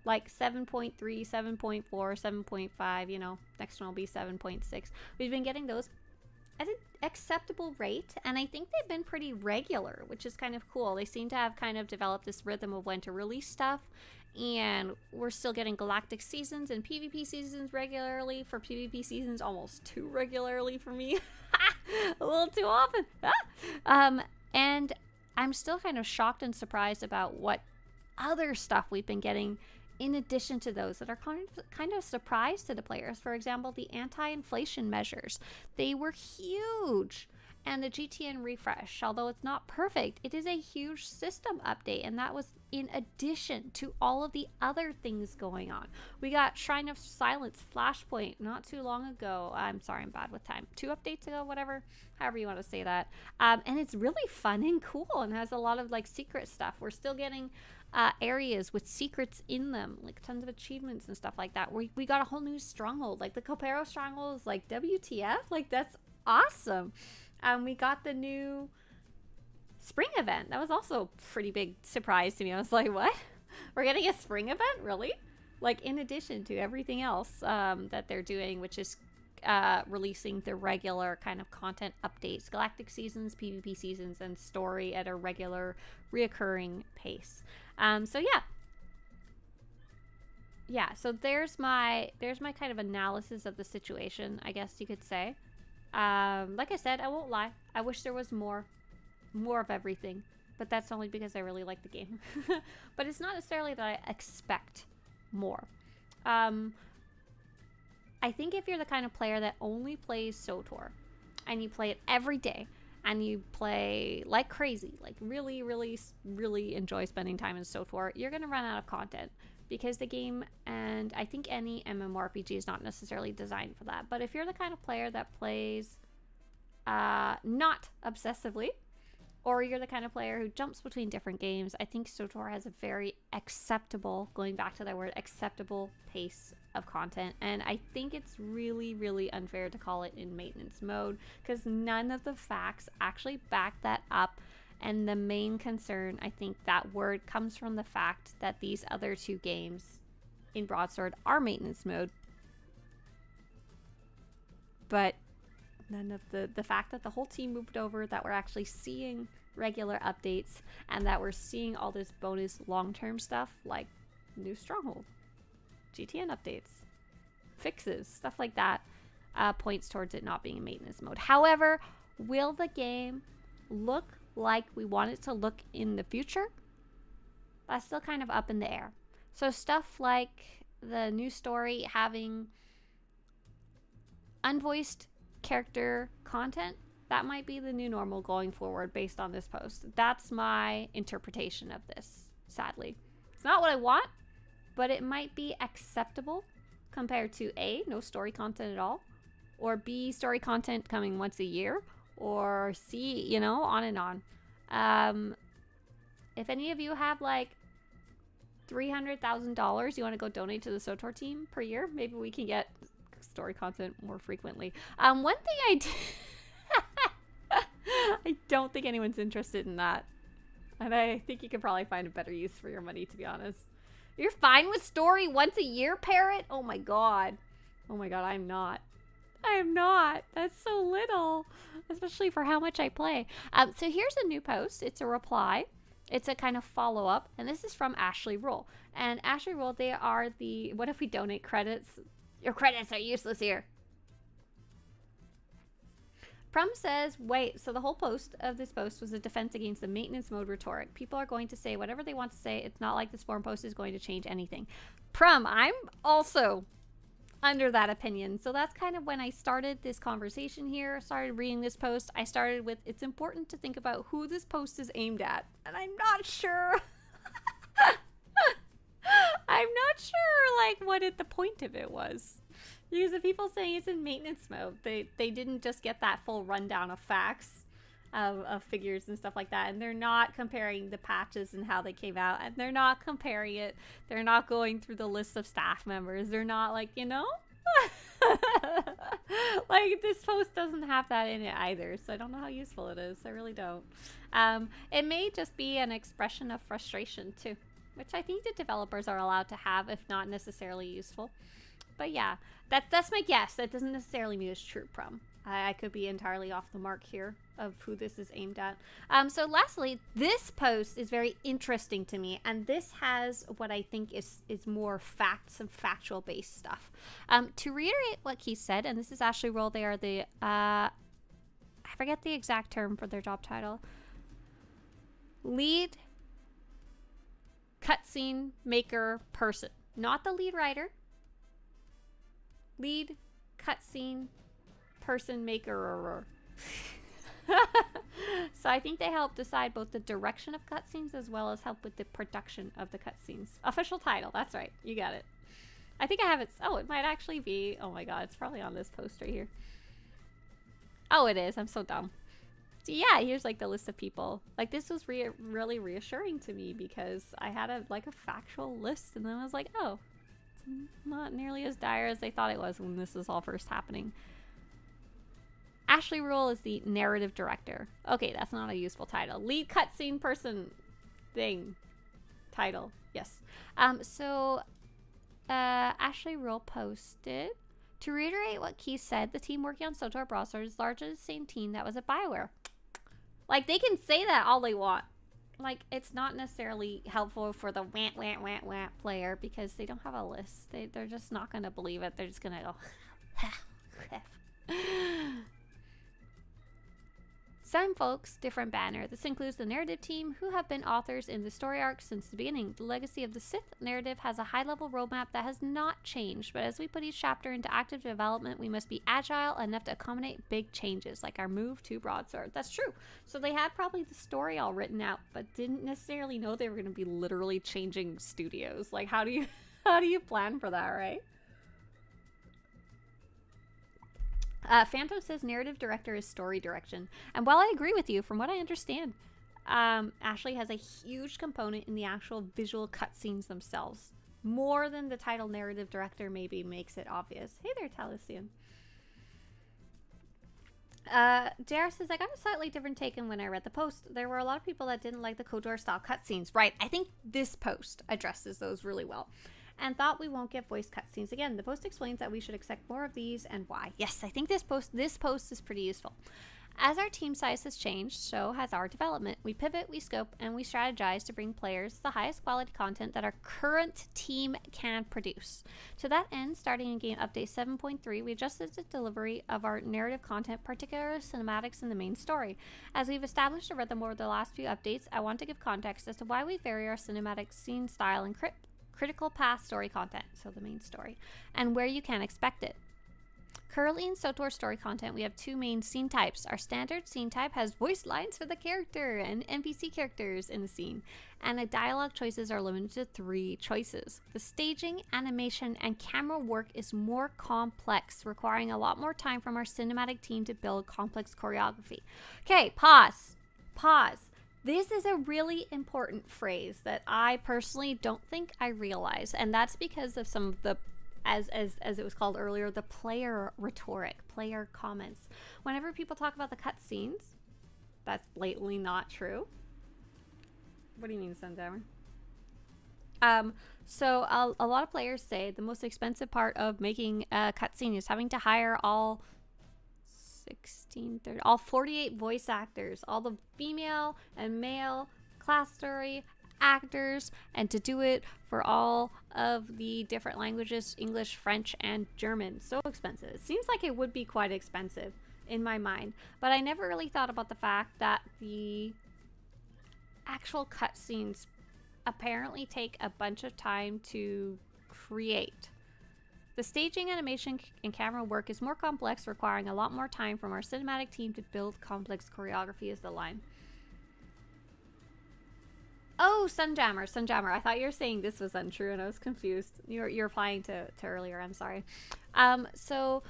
like 7.3, 7.4, 7.5, you know, next one will be 7.6. We've been getting those at an acceptable rate, and I think they've been pretty regular, which is kind of cool. They seem to have kind of developed this rhythm of when to release stuff, and we're still getting galactic seasons and PvP seasons regularly. For PvP seasons, almost too regularly for me. A little too often. And I'm still kind of shocked and surprised about what other stuff we've been getting in addition to those that are kind of surprise to the players. For example, the anti-inflation measures. They were huge. And the GTN refresh, although it's not perfect, it is a huge system update, and that was in addition to all of the other things going on. We got Shrine of Silence Flashpoint not too long ago. I'm sorry, I'm bad with time. 2 updates ago, whatever, however you want to say that. And it's really fun and cool and has a lot of like secret stuff. We're still getting areas with secrets in them, like tons of achievements and stuff like that. We got a whole new stronghold, like the Copero stronghold is like WTF, like that's awesome. We got the new spring event. That was also a pretty big surprise to me. I was like, what? We're getting a spring event? Really? Like, in addition to everything else that they're doing, which is releasing the regular kind of content updates, galactic seasons, PvP seasons, and story at a regular, reoccurring pace. So yeah, so there's my kind of analysis of the situation, I guess you could say. Like I said, I won't lie. I wish there was more of everything, but that's only because I really like the game. But it's not necessarily that I expect more. I think if you're the kind of player that only plays SWTOR and you play it every day and you play like crazy, like really, really, really enjoy spending time in SWTOR, you're going to run out of content because the game, and I think any MMORPG is not necessarily designed for that. But if you're the kind of player that plays not obsessively, or you're the kind of player who jumps between different games, I think SWTOR has a very acceptable, going back to that word, acceptable pace of content. And I think it's really, really unfair to call it in maintenance mode, because none of the facts actually back that up. And the main concern, I think that word comes from the fact that these other two games in Broadsword are maintenance mode. But none of the fact that the whole team moved over, that we're actually seeing regular updates, and that we're seeing all this bonus long-term stuff like new stronghold, GTN updates, fixes, stuff like that, points towards it not being in maintenance mode. However, will the game look like we want it to look in the future? That's still kind of up in the air. So stuff like the new story having unvoiced character content, that might be the new normal going forward based on this post. That's my interpretation of this, sadly. It's not what I want, but it might be acceptable compared to A, no story content at all, or B, story content coming once a year, or C, you know, on and on. If any of you have like $300,000 you want to go donate to the SWTOR team per year, maybe we can get story content more frequently. One thing I did I don't think anyone's interested in that, and I think you could probably find a better use for your money, to be honest. You're fine with story once a year, Parrot? Oh my god, I'm not. That's so little, especially for how much I play. So here's a new post. It's a reply. It's a kind of follow-up, and this is from Ashley Roll. And Ashley Roll, they are the, what if we donate credits? Your credits are useless here. Prum says, wait, so the whole post of this post was a defense against the maintenance mode rhetoric. People are going to say whatever they want to say. It's not like this forum post is going to change anything. Prum, I'm also under that opinion. So that's kind of when I started this conversation here, started reading this post. I started with, it's important to think about who this post is aimed at. And I'm not sure. I'm not sure, like, what the point of it was. Because the people saying it's in maintenance mode, they didn't just get that full rundown of facts, of figures and stuff like that. And they're not comparing the patches and how they came out. And they're not comparing it. They're not going through the list of staff members. They're not like, you know? Like, this post doesn't have that in it either. So I don't know how useful it is. I really don't. It may just be an expression of frustration too, which I think the developers are allowed to have, if not necessarily useful. But yeah, that's my guess. That doesn't necessarily mean it's true, Prum. I could be entirely off the mark here of who this is aimed at. So lastly, this post is very interesting to me, and this has what I think is more facts and factual based stuff. To reiterate what he said, and this is Ashley Roll, they are the I forget the exact term for their job title. Lead cutscene maker person, not the lead writer. Lead cutscene person maker. So I think they help decide both the direction of cutscenes as well as help with the production of the cutscenes. Official title, that's right, you got it. I think I have it. Oh, it might actually be. Oh my god, it's probably on this post right here. Oh, it is. I'm so dumb. So yeah, here's like the list of people. Like, this was really reassuring to me, because I had a factual list, and then I was like, oh, not nearly as dire as they thought it was when this was all first happening. Ashley Rule is the narrative director. Okay, that's not a useful title. Lead cutscene person thing. Title. Yes. So Ashley Rule posted, to reiterate what Keith said, the team working on SWTOR Broadsword is largely the same team that was at BioWare. Like, they can say that all they want. Like, it's not necessarily helpful for the wah player, because they don't have a list. They're just not going to believe it. They're just going to go. Same folks, different banner. This includes the narrative team, who have been authors in the story arc since the beginning. The Legacy of the Sith narrative has a high-level roadmap that has not changed, but as we put each chapter into active development, we must be agile enough to accommodate big changes, like our move to broadsword. That's true. So they had probably the story all written out, but didn't necessarily know they were going to be literally changing studios. Like, how do you plan for that, right? Phantom says narrative director is story direction. And while I agree with you, from what I understand, Ashley has a huge component in the actual visual cutscenes themselves. More than the title narrative director maybe makes it obvious. Hey there, Talisian. JR says, I got a slightly different take in when I read the post. There were a lot of people that didn't like the KOTOR style cutscenes. Right, I think this post addresses those really well. And thought we won't get voice cutscenes again. The post explains that we should expect more of these and why. Yes, I think this post is pretty useful. As our team size has changed, so has our development. We pivot, we scope, and we strategize to bring players the highest quality content that our current team can produce. To that end, starting in game update 7.3, we adjusted the delivery of our narrative content, particularly cinematics in the main story. As we've established and read them over the last few updates, I want to give context as to why we vary our cinematic scene style and critical path story content, so the main story, and where you can expect it. Currently in SWTOR story content, we have two main scene types. Our standard scene type has voice lines for the character and NPC characters in the scene, and the dialogue choices are limited to 3 choices. The staging, animation, and camera work is more complex, requiring a lot more time from our cinematic team to build complex choreography. Okay, pause. This is a really important phrase that I personally don't think I realize, and that's because of some of the, as it was called earlier, the player rhetoric, player comments. Whenever people talk about the cutscenes, that's blatantly not true. What do you mean, Sundowner? So a lot of players say the most expensive part of making a cutscene is having to hire all 48 voice actors, all the female and male class story actors, and to do it for all of the different languages, English, French, and German. So expensive. It seems like it would be quite expensive in my mind, but I never really thought about the fact that the actual cutscenes apparently take a bunch of time to create. The staging, animation, and camera work is more complex, requiring a lot more time from our cinematic team to build complex choreography, is the line. Oh, Sunjammer. I thought you were saying this was untrue, and I was confused. You're replying to earlier. I'm sorry. So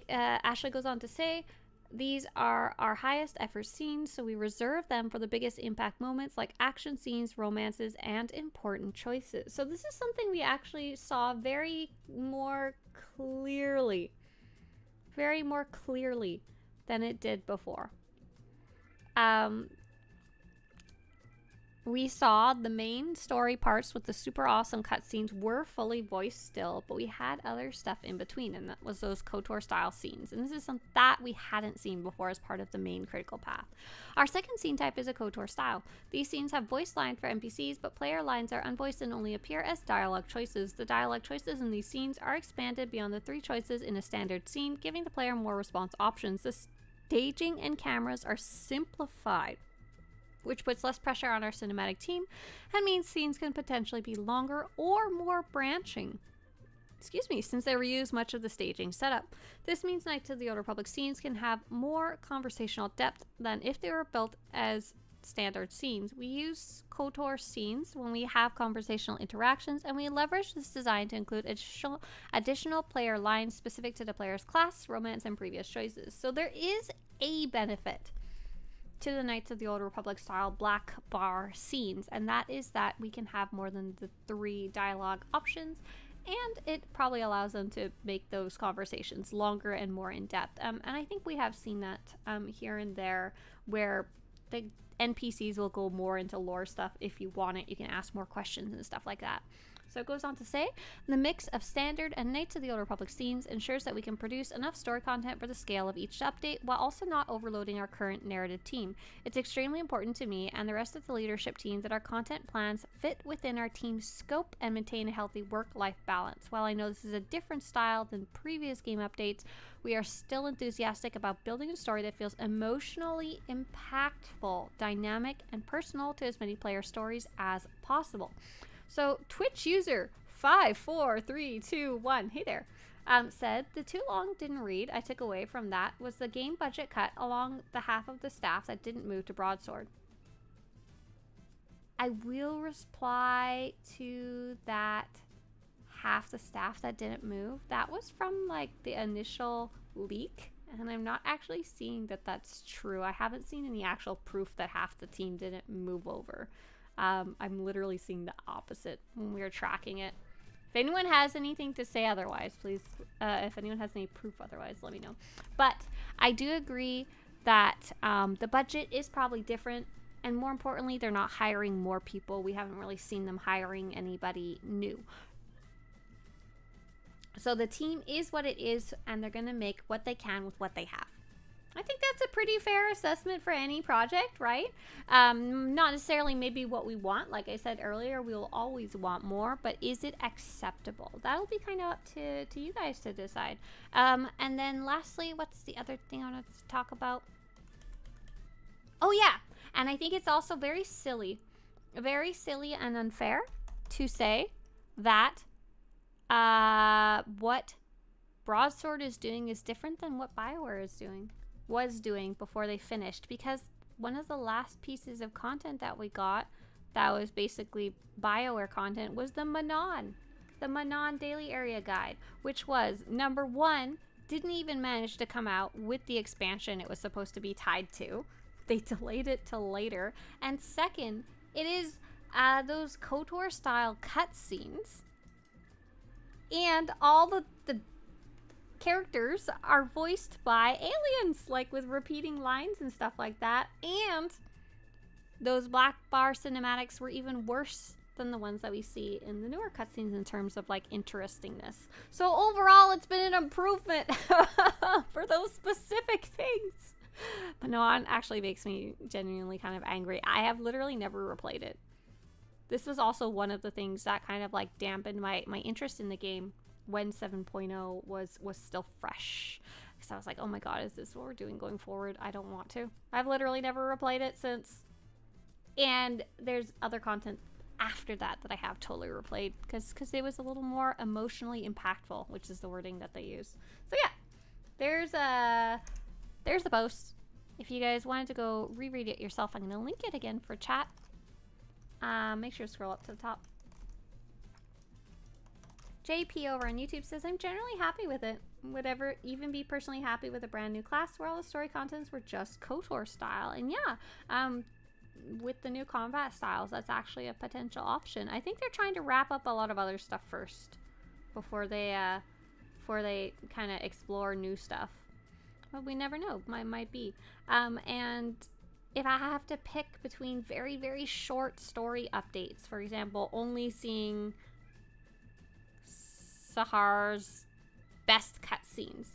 Ashley goes on to say, these are our highest effort scenes, so we reserve them for the biggest impact moments like action scenes, romances, and important choices. So this is something we actually saw very more clearly than it did before. We saw the main story parts with the super awesome cutscenes were fully voiced still, but we had other stuff in between, and that was those KOTOR style scenes. And this is something that we hadn't seen before as part of the main critical path. Our second scene type is a KOTOR style. These scenes have voice lines for NPCs, but player lines are unvoiced and only appear as dialogue choices. The dialogue choices in these scenes are expanded beyond the 3 choices in a standard scene, giving the player more response options. The staging and cameras are simplified, which puts less pressure on our cinematic team and means scenes can potentially be longer or more branching. Since they reuse much of the staging setup. This means Knights of the Old Republic scenes can have more conversational depth than if they were built as standard scenes. We use KOTOR scenes when we have conversational interactions, and we leverage this design to include additional player lines specific to the player's class, romance, and previous choices. So there is a benefit to the Knights of the Old Republic style black bar scenes, and that is that we can have more than the 3 dialogue options, and it probably allows them to make those conversations longer and more in-depth. And I think we have seen that here and there, where the NPCs will go more into lore stuff. If you want it, you can ask more questions and stuff like that. So it goes on to say, the mix of standard and Knights of the Old Republic scenes ensures that we can produce enough story content for the scale of each update while also not overloading our current narrative team. It's extremely important to me and the rest of the leadership team that our content plans fit within our team's scope and maintain a healthy work-life balance. While I know this is a different style than previous game updates, we are still enthusiastic about building a story that feels emotionally impactful, dynamic, and personal to as many player stories as possible. So Twitch user 54321, hey there, said, the too long didn't read I took away from that was the game budget cut along the half of the staff that didn't move to Broadsword. I will reply to that half the staff that didn't move. That was from like the initial leak, and I'm not actually seeing that that's true. I haven't seen any actual proof that half the team didn't move over. I'm literally seeing the opposite when we were tracking it. If anyone has anything to say otherwise, please, if anyone has any proof otherwise, let me know. But I do agree that the budget is probably different, and more importantly, they're not hiring more people. We haven't really seen them hiring anybody new. So the team is what it is, and they're going to make what they can with what they have. I think that's a pretty fair assessment for any project, right? Not necessarily maybe what we want. Like I said earlier, we'll always want more, but is it acceptable? That'll be kind of up to you guys to decide. And then lastly, what's the other thing I want to talk about? Oh yeah, and I think it's also very silly and unfair to say that what Broadsword is doing is different than what BioWare was doing before they finished, because one of the last pieces of content that we got that was basically BioWare content was the Manon Daily Area Guide, which was, number one, didn't even manage to come out with the expansion it was supposed to be tied to. They delayed it till later. And second, it is those KOTOR style cutscenes, and all the characters are voiced by aliens, like with repeating lines and stuff like that. And those black bar cinematics were even worse than the ones that we see in the newer cutscenes in terms of like interestingness. So overall, it's been an improvement for those specific things. But no, it actually makes me genuinely kind of angry. I have literally never replayed it. This was also one of the things that kind of like dampened my interest in the game when 7.0 was still fresh, because I was like, oh my god, is this what we're doing going forward? I don't want to. I've literally never replayed it since. And there's other content after that I have totally replayed, because it was a little more emotionally impactful, which is the wording that they use. So yeah, there's the post. If you guys wanted to go reread it yourself, I'm gonna link it again for chat. Make sure to scroll up to the top. JP over on YouTube says, I'm generally happy with it. Would ever even be personally happy with a brand new class where all the story contents were just KOTOR style. And yeah, with the new combat styles, that's actually a potential option. I think they're trying to wrap up a lot of other stuff first before they kind of explore new stuff. But we never know. Might be. And if I have to pick between very, very short story updates, for example, only seeing Sahar's best cutscenes,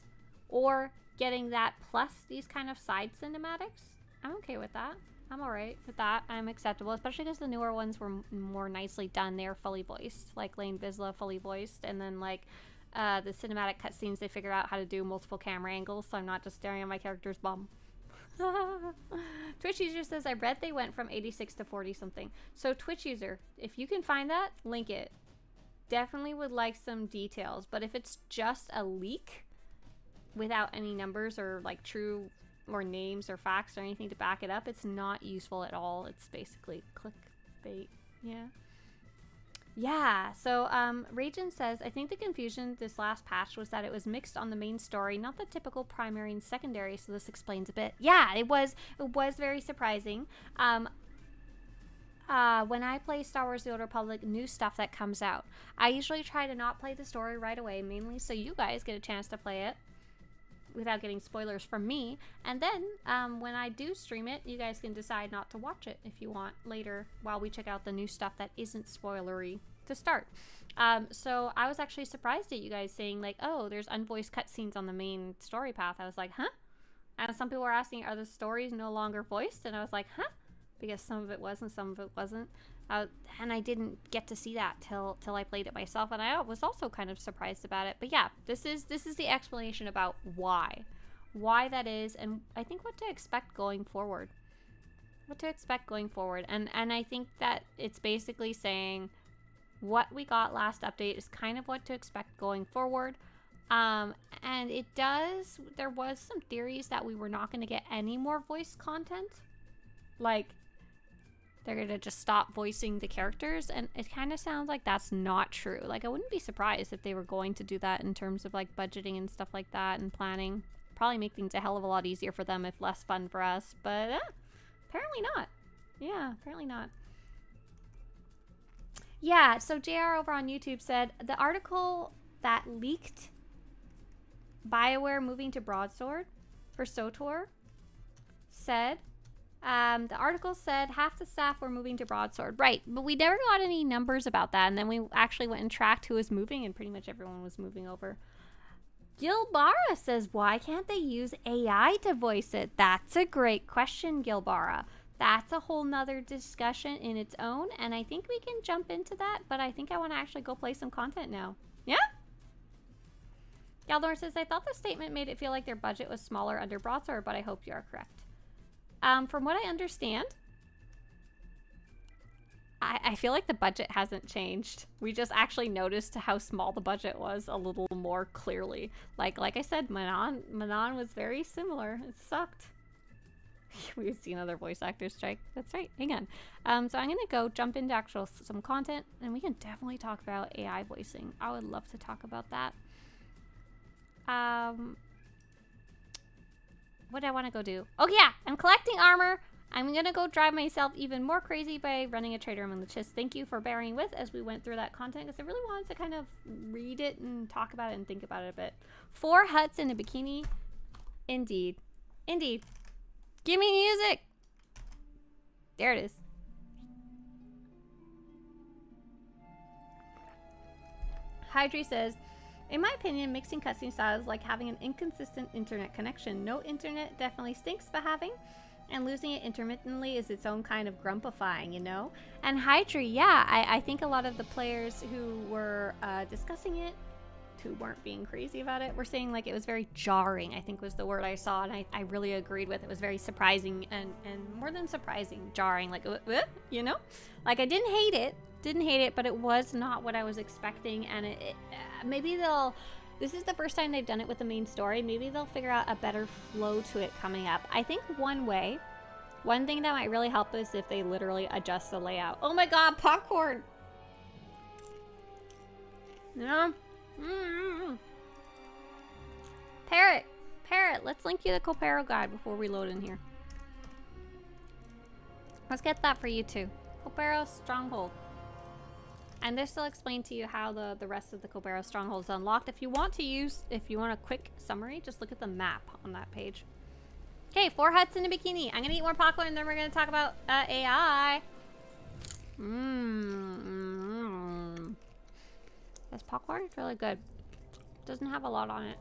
or getting that plus these kind of side cinematics, I'm okay with that. I'm alright with that. I'm acceptable, especially because the newer ones were more nicely done. They're fully voiced, like Lane Vizsla fully voiced, and then like the cinematic cutscenes, they figured out how to do multiple camera angles, so I'm not just staring at my character's bum. Twitch user says, I read they went from 86 to 40 something. So Twitch user, if you can find that, link it. Definitely would like some details, but if it's just a leak without any numbers or like true or names or facts or anything to back it up, it's not useful at all. It's basically clickbait. Yeah, so Ragin says, I think the confusion this last patch was that it was mixed on the main story, not the typical primary and secondary, so this explains a bit. Yeah, it was very surprising. When I play Star Wars The Old Republic new stuff that comes out, I usually try to not play the story right away, mainly so you guys get a chance to play it without getting spoilers from me. And then when I do stream it, you guys can decide not to watch it if you want later while we check out the new stuff that isn't spoilery to start. So I was actually surprised at you guys saying like, oh, there's unvoiced cutscenes on the main story path. I was like, huh? And some people were asking, are the stories no longer voiced? And I was like, huh? Because some of it was and some of it wasn't. And I didn't get to see that till I played it myself, and I was also kind of surprised about it. But yeah, this is the explanation about why that is, and I think what to expect going forward. And I think that it's basically saying what we got last update is kind of what to expect going forward. And there was some theories that we were not going to get any more voice content. Like, they're going to just stop voicing the characters, and it kind of sounds like that's not true. Like, I wouldn't be surprised if they were going to do that in terms of, like, budgeting and stuff like that and planning. Probably make things a hell of a lot easier for them if less fun for us, but apparently not. Yeah, apparently not. Yeah, so JR over on YouTube said, the article that leaked BioWare moving to Broadsword for SWTOR said, the article said half the staff were moving to Broadsword. Right, but we never got any numbers about that, and then we actually went and tracked who was moving, and pretty much everyone was moving over. Gilbara says, why can't they use AI to voice it? That's a great question, Gilbara. That's a whole nother discussion in its own, and I think we can jump into that, but I think I want to actually go play some content now. Yeah? Galdor says, I thought the statement made it feel like their budget was smaller under Broadsword, but I hope you are correct. From what I understand, I feel like the budget hasn't changed. We just actually noticed how small the budget was a little more clearly. Like I said, Manon was very similar. It sucked. We've seen other voice actors strike. That's right. Hang on. So I'm gonna go jump into some content, and we can definitely talk about AI voicing. I would love to talk about that. What do I want to go do? Oh yeah, I'm collecting armor. I'm gonna go drive myself even more crazy by running a trader room in the chest. Thank you for bearing with as we went through that content, because I really wanted to kind of read it and talk about it and think about it a bit. 4 huts in a bikini. Indeed. Indeed. Give me music. There it is. Hydri says, in my opinion, mixing cutscene styles is like having an inconsistent internet connection. No internet definitely stinks, but having and losing it intermittently is its own kind of grumpifying, you know? And Hydri, yeah, I think a lot of the players who were discussing it, who weren't being crazy about it, were saying like it was very jarring, I think was the word I saw, and I really agreed with. It was very surprising and more than surprising, jarring, like, you know? Like, I didn't hate it, but it was not what I was expecting, and maybe this is the first time they've done it with the main story. Maybe they'll figure out a better flow to it coming up. I think one thing that might really help is if they literally adjust the layout. Oh my god, popcorn! Yeah. Parrot, let's link you the Copero guide before we load in here. Let's get that for you too. Copero Stronghold. And this will explain to you how the rest of the Copero Stronghold is unlocked. If you want a quick summary, just look at the map on that page. Okay, 4 huts in a bikini. I'm gonna eat more popcorn and then we're gonna talk about AI. This popcorn is really good. Doesn't have a lot on it.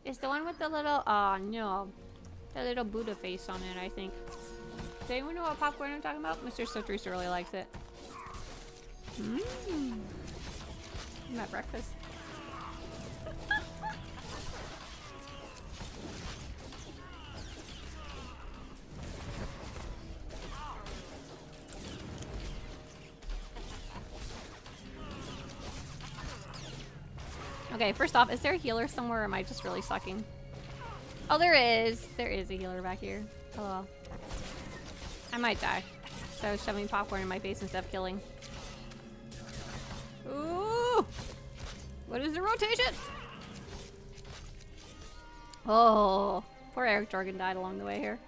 It's the one with the little, oh no, the little Buddha face on it, I think. Does anyone know what popcorn I'm talking about? Mr. Swtorista really likes it. My breakfast. Okay, first off, is there a healer somewhere or am I just really sucking? Oh, there is. There is a healer back here. Hello. I might die. So I was shoving popcorn in my face instead of killing. Ooh! What is the rotation? Oh, poor Eric Jorgen died along the way here.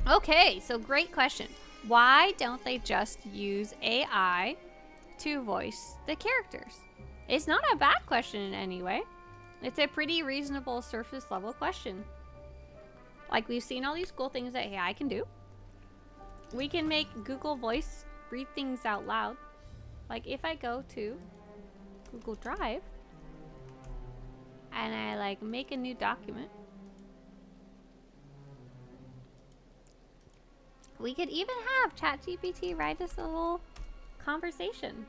Okay, so great question. Why don't they just use AI to voice the characters? It's not a bad question in any way. It's a pretty reasonable surface level question. Like, we've seen all these cool things that AI can do. We can make Google Voice read things out loud. Like, if I go to Google Drive and I like make a new document, we could even have ChatGPT write us a little conversation.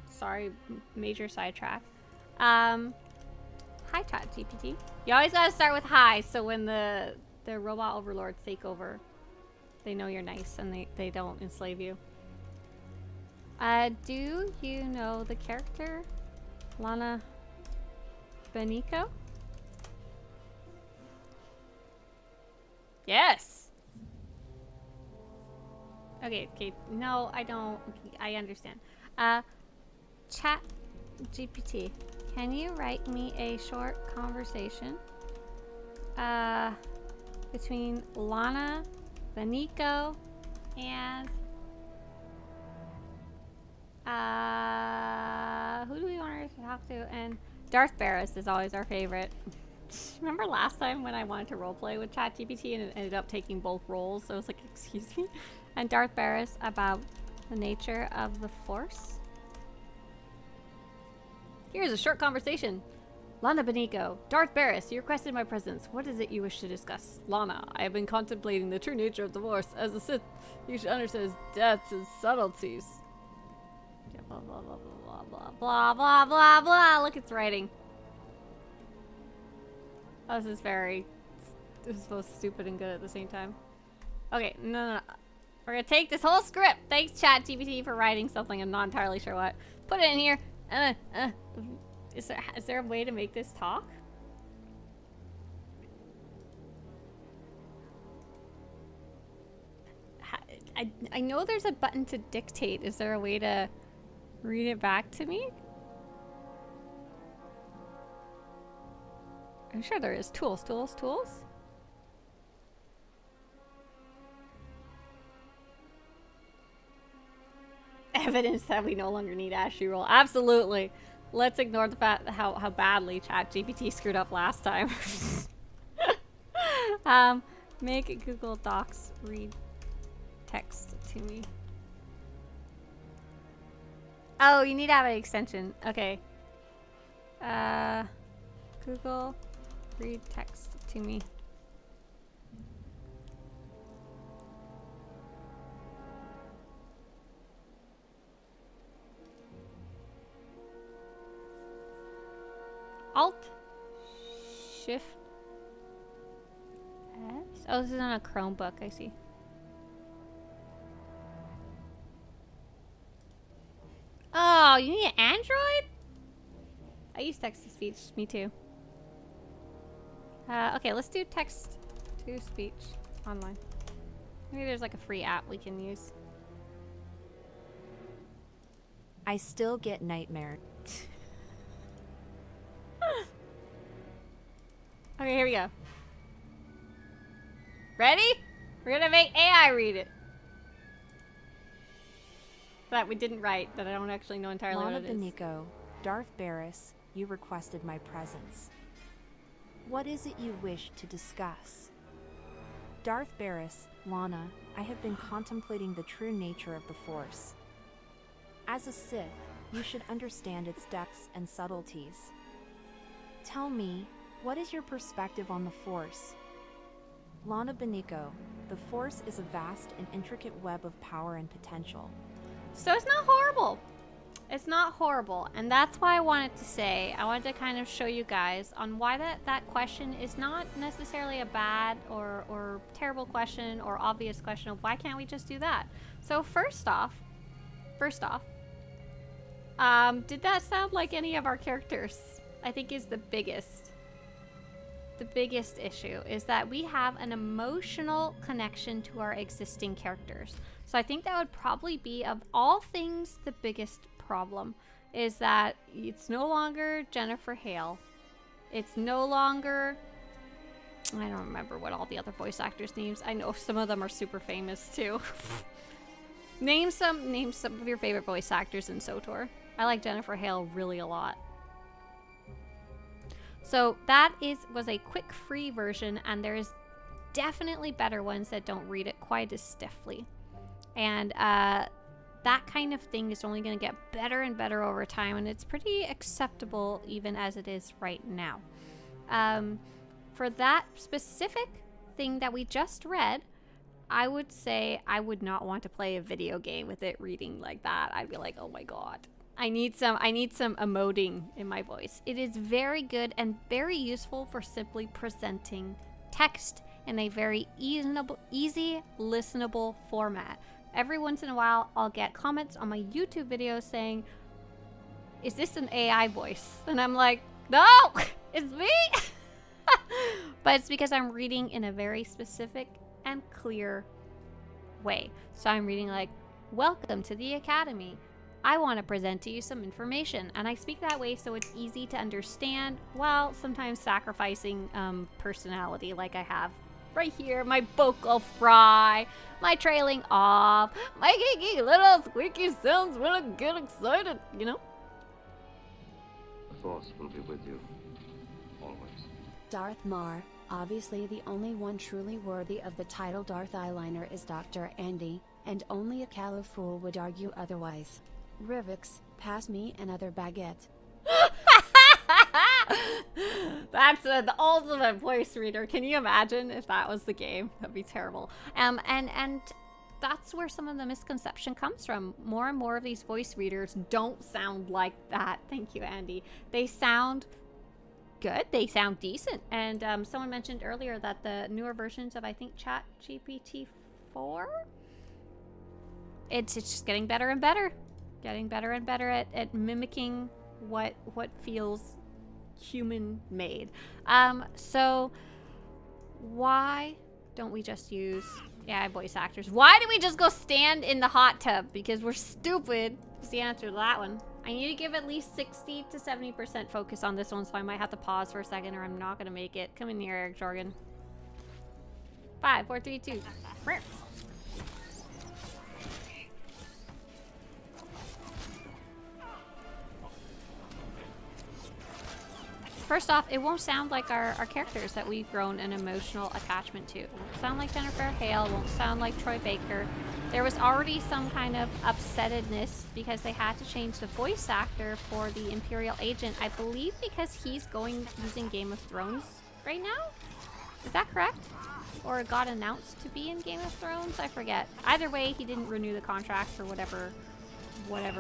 Sorry, major sidetrack. Hi, ChatGPT. You always gotta start with hi, so when the robot overlords take over, they know you're nice and they don't enslave you. Do you know the character Lana Benico? Yes. Okay, no, I don't. I understand. Chat GPT, can you write me a short conversation between Lana Benico and who do we want her to talk to? And Darth Barris is always our favorite. Remember last time when I wanted to roleplay with ChatGPT and it ended up taking both roles? So I was like, excuse me. And Darth Barris about the nature of the Force. Here's a short conversation. Lana Benico, Darth Barris, you requested my presence. What is it you wish to discuss? Lana, I have been contemplating the true nature of the Force. As a Sith, you should understand its depths and subtleties. Blah, blah, blah, blah, blah, blah, blah, blah, blah. Look, it's writing. Oh, this is both stupid and good at the same time. Okay, no. We're gonna take this whole script. Thanks, ChatGPT, for writing something. I'm not entirely sure what. Put it in here. Is there a way to make this talk? I know there's a button to dictate. Is there a way to read it back to me? I'm sure there is. Tools. Evidence that we no longer need Ashley roll. Absolutely. Let's ignore the fact how badly ChatGPT screwed up last time. Make Google Docs read text to me. Oh, you need to have an extension. Okay. Google read text to me. Alt Shift S. Oh, this is on a Chromebook, I see. Oh, you need an Android? I use text to speech. Me too. Okay, let's do text to speech online. Maybe there's like a free app we can use. I still get nightmares. Okay, here we go. Ready? We're gonna make AI read it. That we didn't write, that I don't actually know entirely what it is. Lana Benico, Darth Barris, you requested my presence. What is it you wish to discuss? Darth Barris, Lana, I have been contemplating the true nature of the Force. As a Sith, you should understand its depths and subtleties. Tell me, what is your perspective on the Force? Lana Benico, the Force is a vast and intricate web of power and potential. So it's not horrible. It's not horrible. And that's why I wanted to kind of show you guys on why that question is not necessarily a bad or terrible question or obvious question of why can't we just do that? So first off, did that sound like any of our characters? I think is the biggest issue is that we have an emotional connection to our existing characters. So I think that would probably be, of all things, the biggest problem is that it's no longer Jennifer Hale. It's no longer, I don't remember what all the other voice actors' names. I know some of them are super famous too. Name some of your favorite voice actors in SWTOR. I like Jennifer Hale really a lot. So that was a quick free version, and there's definitely better ones that don't read it quite as stiffly. And that kind of thing is only going to get better and better over time, and it's pretty acceptable even as it is right now. For that specific thing that we just read, I would say I would not want to play a video game with it reading like that. I'd be like, oh my god. I need some emoting in my voice. It is very good and very useful for simply presenting text in a very easy listenable format. Every once in a while, I'll get comments on my YouTube videos saying, is this an AI voice? And I'm like, no, it's me. But it's because I'm reading in a very specific and clear way. So I'm reading like, welcome to the Academy. I want to present to you some information. And I speak that way so it's easy to understand, while sometimes sacrificing personality like I have right here. My vocal fry, my trailing off, my geeky little squeaky sounds when I get excited, you know? The Force will be with you, always. Darth Mar, obviously the only one truly worthy of the title Darth Eyeliner is Dr. Andy, and only a callow fool would argue otherwise. Rivix, pass me another baguette. That's the ultimate voice reader. Can you imagine if that was the game? That'd be terrible. And that's where some of the misconception comes from. More and more of these voice readers don't sound like that. Thank you, Andy. They sound good. They sound decent. And someone mentioned earlier that the newer versions of, I think, ChatGPT 4, it's just getting better and better. Getting better and better at mimicking what feels human made. So why don't we just use AI voice actors? Why do we just go stand in the hot tub? Because we're stupid is the answer to that one. I need to give at least 60 to 70% focus on this one, so I might have to pause for a second or I'm not gonna make it. Come in here, Eric Jorgen. 5, 4, 3, 2. First off, it won't sound like our characters that we've grown an emotional attachment to. It won't sound like Jennifer Hale, it won't sound like Troy Baker. There was already some kind of upsettedness because they had to change the voice actor for the Imperial agent, I believe because he's using Game of Thrones right now? Is that correct? Or it got announced to be in Game of Thrones? I forget. Either way, he didn't renew the contract for whatever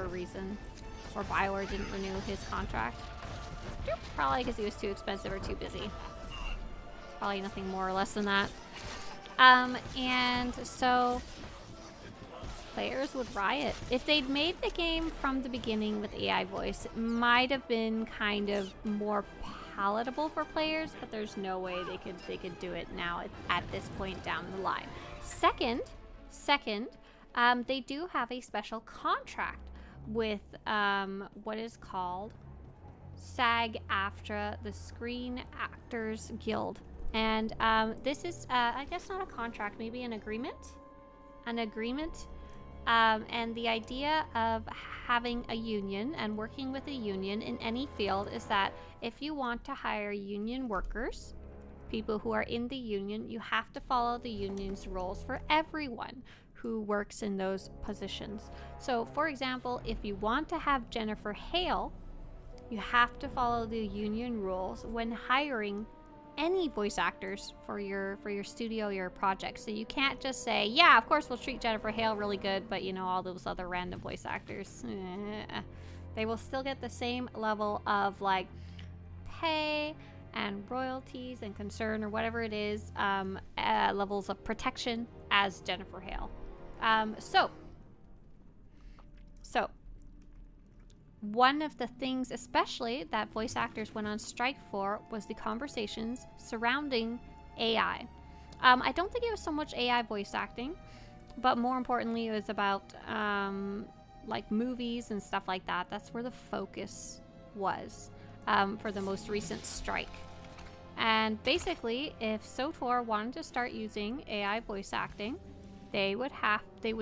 reason. Or BioWare didn't renew his contract. Probably because he was too expensive or too busy. Probably nothing more or less than that. And so players would riot. If they'd made the game from the beginning with AI voice, it might have been kind of more palatable for players, but there's no way they could do it now at this point down the line. Second, they do have a special contract with what is called SAG-AFTRA, the Screen Actors Guild. And this is, I guess not a contract, maybe an agreement? And the idea of having a union and working with a union in any field is that if you want to hire union workers, people who are in the union, you have to follow the union's rules for everyone who works in those positions. So, for example, if you want to have Jennifer Hale, you have to follow the union rules when hiring any voice actors for your studio, your project. So you can't just say, yeah, of course we'll treat Jennifer Hale really good, but you know, all those other random voice actors, they will still get the same level of like pay and royalties and concern or whatever it is, levels of protection as Jennifer Hale. So one of the things especially that voice actors went on strike for was the conversations surrounding AI. I don't think it was so much AI voice acting, but more importantly it was about like movies and stuff like that. That's where the focus was for the most recent strike. And basically, if SWTOR wanted to start using AI voice acting, they would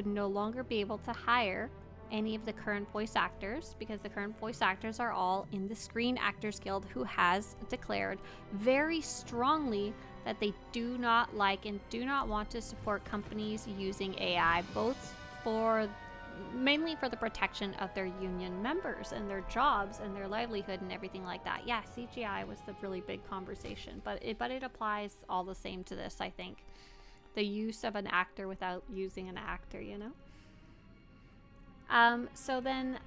no longer be able to hire any of the current voice actors, because the current voice actors are all in the Screen Actors Guild, who has declared very strongly that they do not like and do not want to support companies using AI, both mainly for the protection of their union members and their jobs and their livelihood and everything like that. Yeah, CGI was the really big conversation, but it applies all the same to this, I think. The use of an actor without using an actor, you know? So then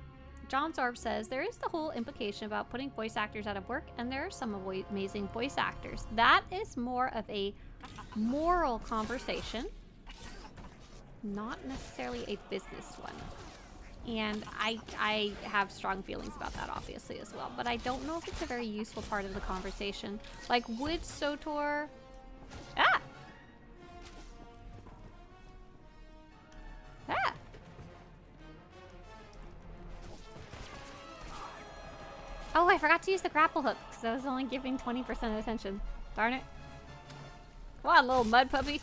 John Zorb says, there is the whole implication about putting voice actors out of work, and there are some amazing voice actors. That is more of a moral conversation, not necessarily a business one. And I have strong feelings about that, obviously, as well. But I don't know if it's a very useful part of the conversation. Like, would SWTOR... Ah! Ah! Oh, I forgot to use the grapple hook, because I was only giving 20% of attention. Darn it. Come on, little mud puppy.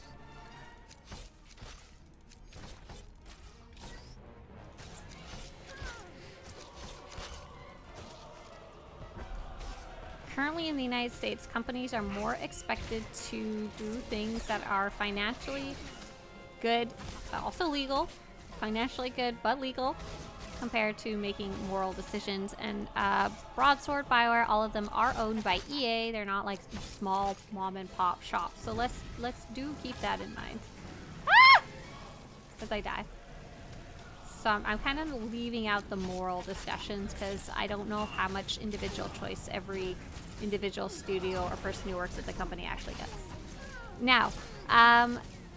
Currently in the United States, companies are more expected to do things that are financially good, but also legal. Financially good, but legal, compared to making moral decisions. And Broadsword, BioWare, all of them are owned by EA. They're not like small mom and pop shops. So let's do keep that in mind. Ah! As I die. So I'm kind of leaving out the moral discussions because I don't know how much individual choice every individual studio or person who works at the company actually gets. Now,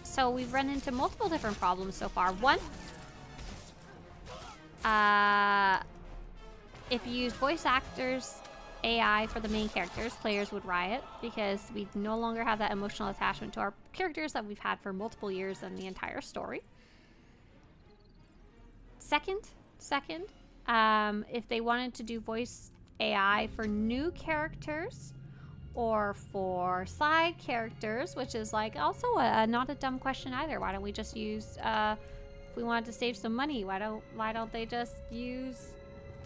so we've run into multiple different problems so far. One, if you use voice actors AI for the main characters, players would riot because we no longer have that emotional attachment to our characters that we've had for multiple years in the entire story. Second, if they wanted to do voice AI for new characters or for side characters, which is like also not a dumb question either. Why don't we just use, if we wanted to save some money, why don't they just use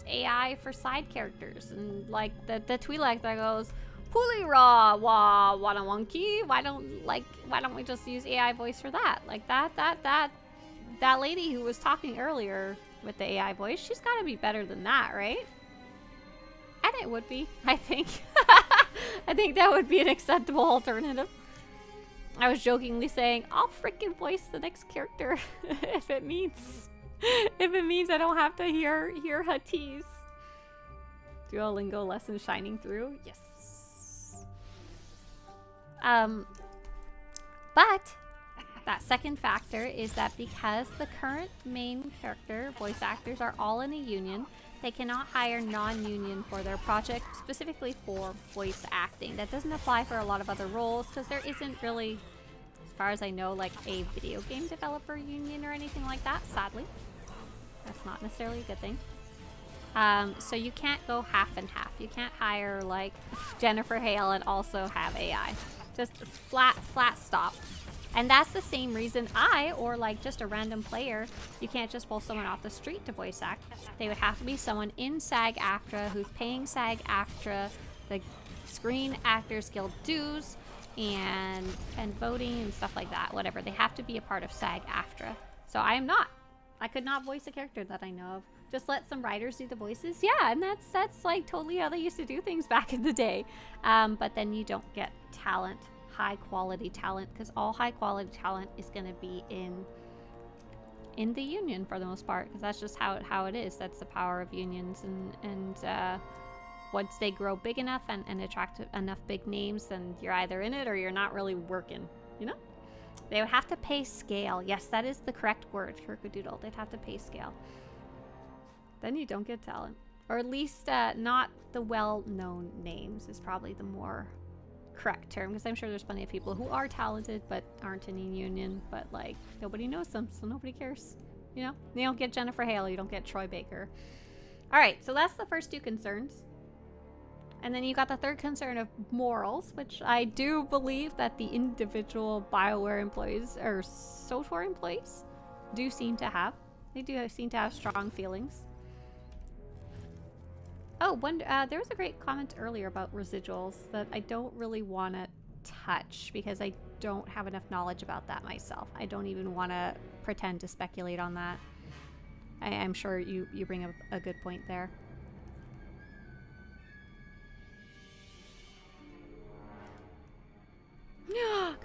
AI for side characters? And like the Twi'lek that goes, Puli Ra Wa Wanawanki, why don't we just use AI voice for that? Like that lady who was talking earlier with the AI voice, she's got to be better than that, right? And it would be, I think. I think that would be an acceptable alternative. I was jokingly saying, I'll freaking voice the next character if it means I don't have to hear her tease. Duolingo lesson shining through, yes. But that second factor is that because the current main character voice actors are all in a union, they cannot hire non-union for their project, specifically for voice acting. That doesn't apply for a lot of other roles because there isn't really, as far as I know, like a video game developer union or anything like that, sadly. That's not necessarily a good thing. So you can't go half and half. You can't hire like Jennifer Hale and also have AI. Just flat stop. And that's the same reason or like just a random player, you can't just pull someone off the street to voice act. They would have to be someone in SAG-AFTRA who's paying SAG-AFTRA the Screen Actors Guild dues and voting and stuff like that, whatever. They have to be a part of SAG-AFTRA. So I am not. I could not voice a character that I know of. Just let some writers do the voices. Yeah, and that's like totally how they used to do things back in the day. But then you don't get talent. High quality talent, because all high quality talent is going to be in the union for the most part, because that's just how it is. That's the power of unions, and once they grow big enough and attract enough big names, then you're either in it or you're not really working, you know. They would have to pay scale. Yes, that is the correct word, Kirkadoodle. They'd have to pay scale. Then you don't get talent, or at least not the well-known names is probably the more correct term, because I'm sure there's plenty of people who are talented but aren't in a union, but like nobody knows them, so nobody cares, you know. You don't get Jennifer Hale, you don't get Troy Baker. All right, so that's the first two concerns, and then you got the third concern of morals, which I do believe that the individual BioWare employees or SWTOR employees do seem to have. They do seem to have strong feelings. Oh, there was a great comment earlier about residuals that I don't really want to touch because I don't have enough knowledge about that myself. I don't even want to pretend to speculate on that. I'm sure you bring up a good point there.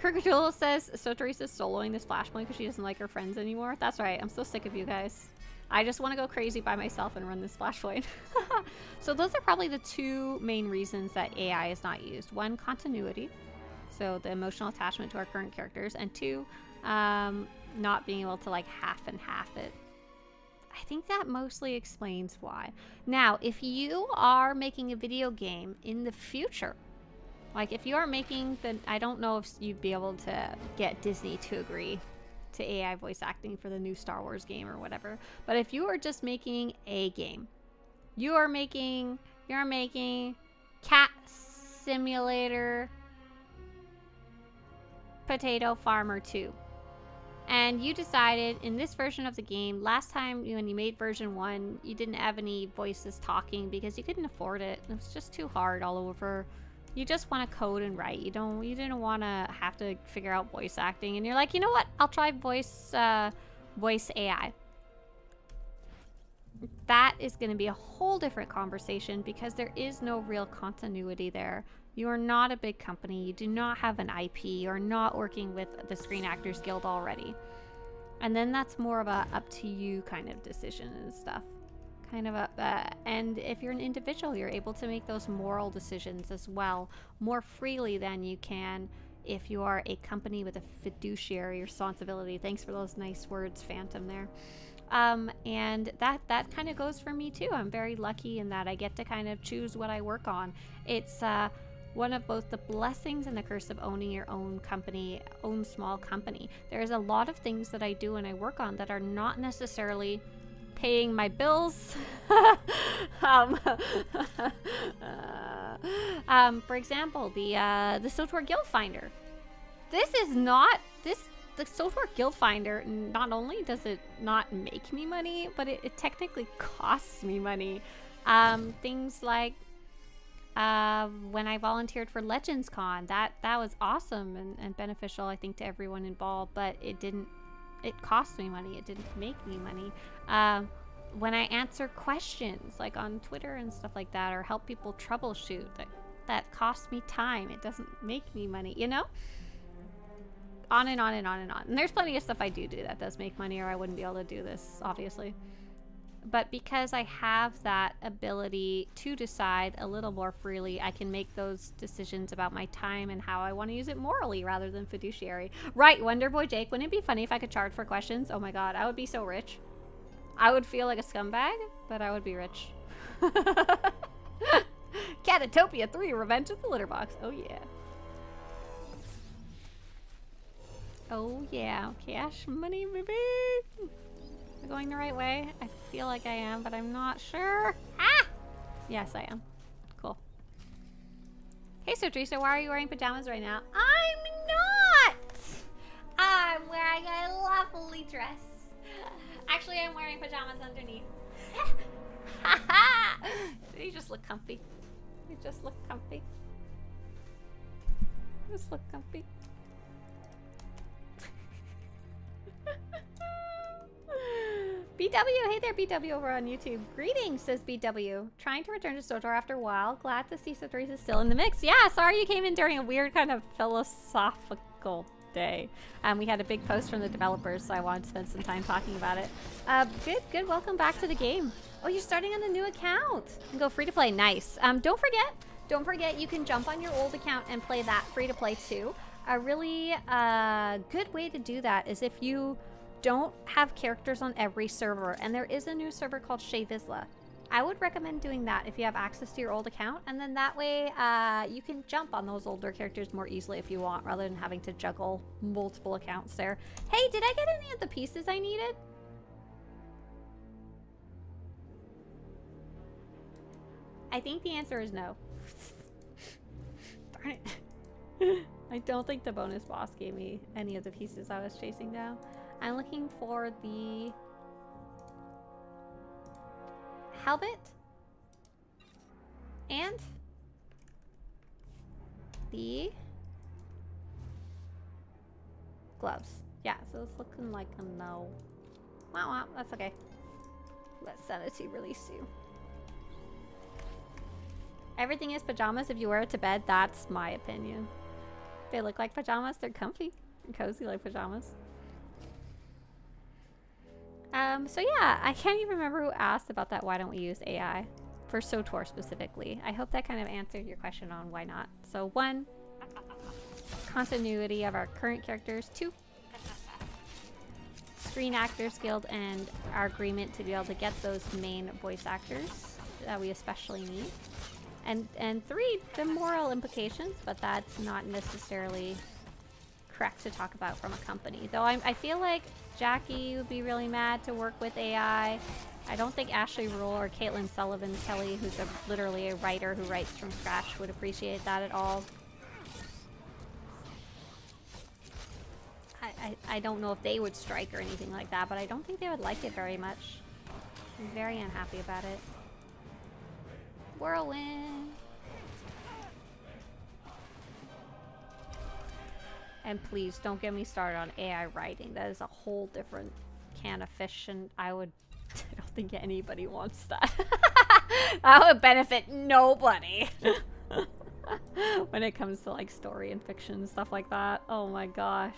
Kirkadula says Swtorista's soloing this Flashpoint because she doesn't like her friends anymore. That's right. I'm so sick of you guys. I just want to go crazy by myself and run this Flashpoint. So those are probably the two main reasons that AI is not used. One, continuity. So the emotional attachment to our current characters. And two, not being able to like half and half it. I think that mostly explains why. Now, if you are making a video game in the future, like if you are making the, I don't know if you'd be able to get Disney to agree to AI voice acting for the new Star Wars game or whatever. But if you are just making a game, you're making Cat Simulator Potato Farmer 2. And you decided in this version of the game, last time when you made version 1, you didn't have any voices talking because you couldn't afford it. It was just too hard all over. You just want to code and write. You didn't want to have to figure out voice acting. And you're like, you know what? I'll try voice AI. That is going to be a whole different conversation because there is no real continuity there. You are not a big company. You do not have an IP. You're not working with the Screen Actors Guild already. And then that's more of a up to you kind of decision and stuff. Kind of and if you're an individual, you're able to make those moral decisions as well more freely than you can if you are a company with a fiduciary responsibility. Thanks for those nice words, Phantom, there. And that kind of goes for me too. I'm very lucky in that I get to kind of choose what I work on. It's one of both the blessings and the curse of owning your own company, own small company. There's a lot of things that I do and I work on that are not necessarily paying my bills. For example, the SWTOR Guild Finder. The SWTOR Guild Finder, not only does it not make me money, but it technically costs me money. Things like when I volunteered for Legends Con, that was awesome and beneficial, I think, to everyone involved, but it cost me money. It didn't make me money. When I answer questions like on Twitter and stuff like that, or help people troubleshoot, that costs me time. It doesn't make me money, you know? On and on and on and on. And there's plenty of stuff I do that does make money, or I wouldn't be able to do this, obviously. But because I have that ability to decide a little more freely, I can make those decisions about my time and how I want to use it morally rather than fiduciary. Right, Wonderboy Jake, wouldn't it be funny if I could charge for questions? Oh my god, I would be so rich. I would feel like a scumbag, but I would be rich. Catatopia 3, Revenge of the Litter Box. Oh yeah. Oh yeah, cash money, baby. Am I going the right way? I feel like I am, but I'm not sure. Ah! Yes, I am. Cool. Hey, Swtorista, why are you wearing pajamas right now? I'm not! I'm wearing a lovely dress. Actually, I'm wearing pajamas underneath. You just look comfy. You just look comfy. Just look comfy. BW, hey there, BW over on YouTube. Greetings, says BW. Trying to return to SWTOR after a while. Glad to see Swtorista still in the mix. Yeah, sorry you came in during a weird kind of philosophical day. We had a big post from the developers, so I wanted to spend some time talking about it. Good. Welcome back to the game. Oh, you're starting on a new account. You can go free to play. Nice. Don't forget, you can jump on your old account and play that free to play too. A really good way to do that is if you don't have characters on every server, and there is a new server called Shea Vizsla. I would recommend doing that if you have access to your old account, and then that way you can jump on those older characters more easily if you want, rather than having to juggle multiple accounts there. Hey, did I get any of the pieces I needed? I think the answer is no. Darn it. I don't think the bonus boss gave me any of the pieces I was chasing down. I'm looking for the helmet and the gloves. Yeah, so it's looking like a no. Wow, wow, that's okay. Let Sanity release you. Everything is pajamas if you wear it to bed. That's my opinion. They look like pajamas. They're comfy and cozy like pajamas. So yeah, I can't even remember who asked about that. Why don't we use AI for SWTOR specifically? I hope that kind of answered your question on why not. So 1, continuity of our current characters. 2, Screen Actors Guild and our agreement to be able to get those main voice actors that we especially need. And 3, the moral implications, but that's not necessarily correct to talk about from a company. Though I feel like Jackie would be really mad to work with AI. I don't think Ashley Rule or Caitlin Sullivan Kelly, who's literally a writer who writes from scratch, would appreciate that at all. I don't know if they would strike or anything like that, but I don't think they would like it very much. I'm very unhappy about it. Whirlwind. And please don't get me started on AI writing. That is a whole different can of fish, and I don't think anybody wants that. That would benefit nobody. When it comes to like story and fiction and stuff like that. Oh my gosh.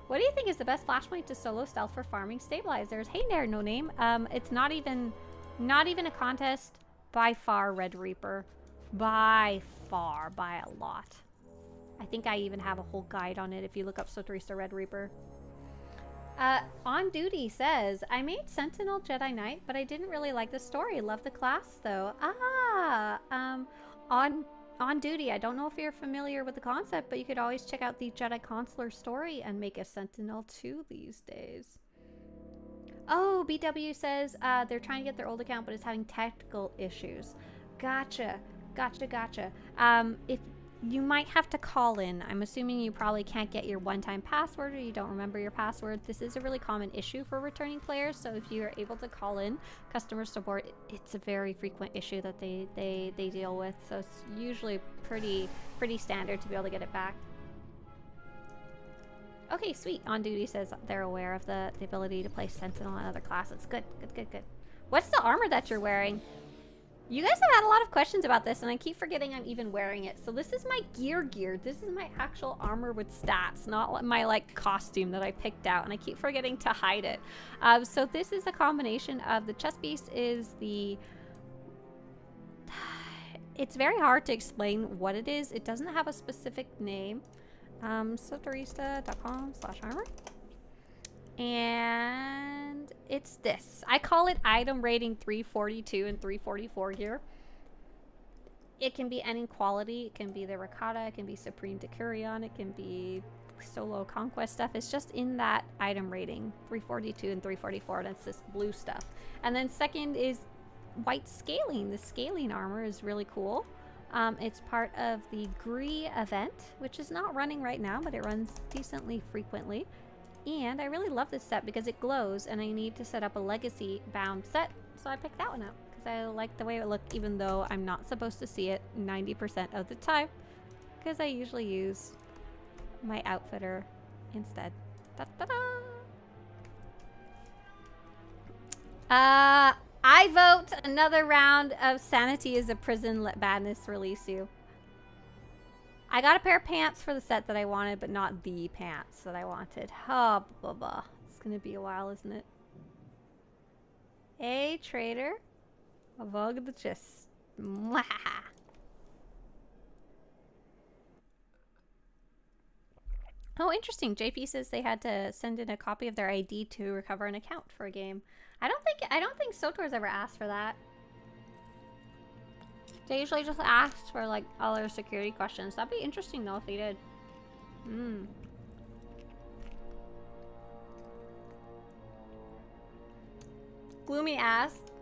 What do you think is the best flashpoint to solo stealth for farming stabilizers? Hey there, no name. It's not even a contest. By far, Red Reaper. By far, by a lot. I think I even have a whole guide on it if you look up Swtorista Red Reaper. On Duty says, I made Sentinel Jedi Knight, but I didn't really like the story. Love the class though. On Duty, I don't know if you're familiar with the concept, but you could always check out the Jedi Consular story and make a Sentinel 2 these days. Oh, BW says they're trying to get their old account, but it's having technical issues. Gotcha. If you might have to call in. I'm assuming you probably can't get your one-time password or you don't remember your password. This is a really common issue for returning players, so if you are able to call in customer support, it's a very frequent issue that they deal with, so it's usually pretty standard to be able to get it back. Okay, sweet. On Duty says they're aware of the ability to play Sentinel and other classes. Good. What's the armor that you're wearing? You guys have had a lot of questions about this, and I keep forgetting I'm even wearing it. So this is my gear. This is my actual armor with stats, not my like costume that I picked out, and I keep forgetting to hide it. So this is a combination of the chest piece is the... It's very hard to explain what it is. It doesn't have a specific name. Swtorista.com/armor. And it's this. I call it item rating 342 and 344 gear. It can be any quality. It can be the Rakata. It can be Supreme Decurion. It can be solo conquest stuff. It's just in that item rating 342 and 344. And it's this blue stuff. And then second is white scaling. The scaling armor is really cool. It's part of the Gree event, which is not running right now, but it runs decently frequently. And I really love this set because it glows, and I need to set up a legacy bound set, so I picked that one up because I like the way it looked, even though I'm not supposed to see it 90% of the time because I usually use my outfitter instead. I vote another round of Sanity is a prison, let badness release you. I got a pair of pants for the set that I wanted, but not the pants that I wanted. Oh, blah, blah. It's going to be a while, isn't it? Hey, trader. A vogue of the chest. Mwah. Oh, interesting. JP says they had to send in a copy of their ID to recover an account for a game. I don't think SWTOR's ever asked for that. They usually just ask for like other security questions. That'd be interesting though if they did. Gloomy asked,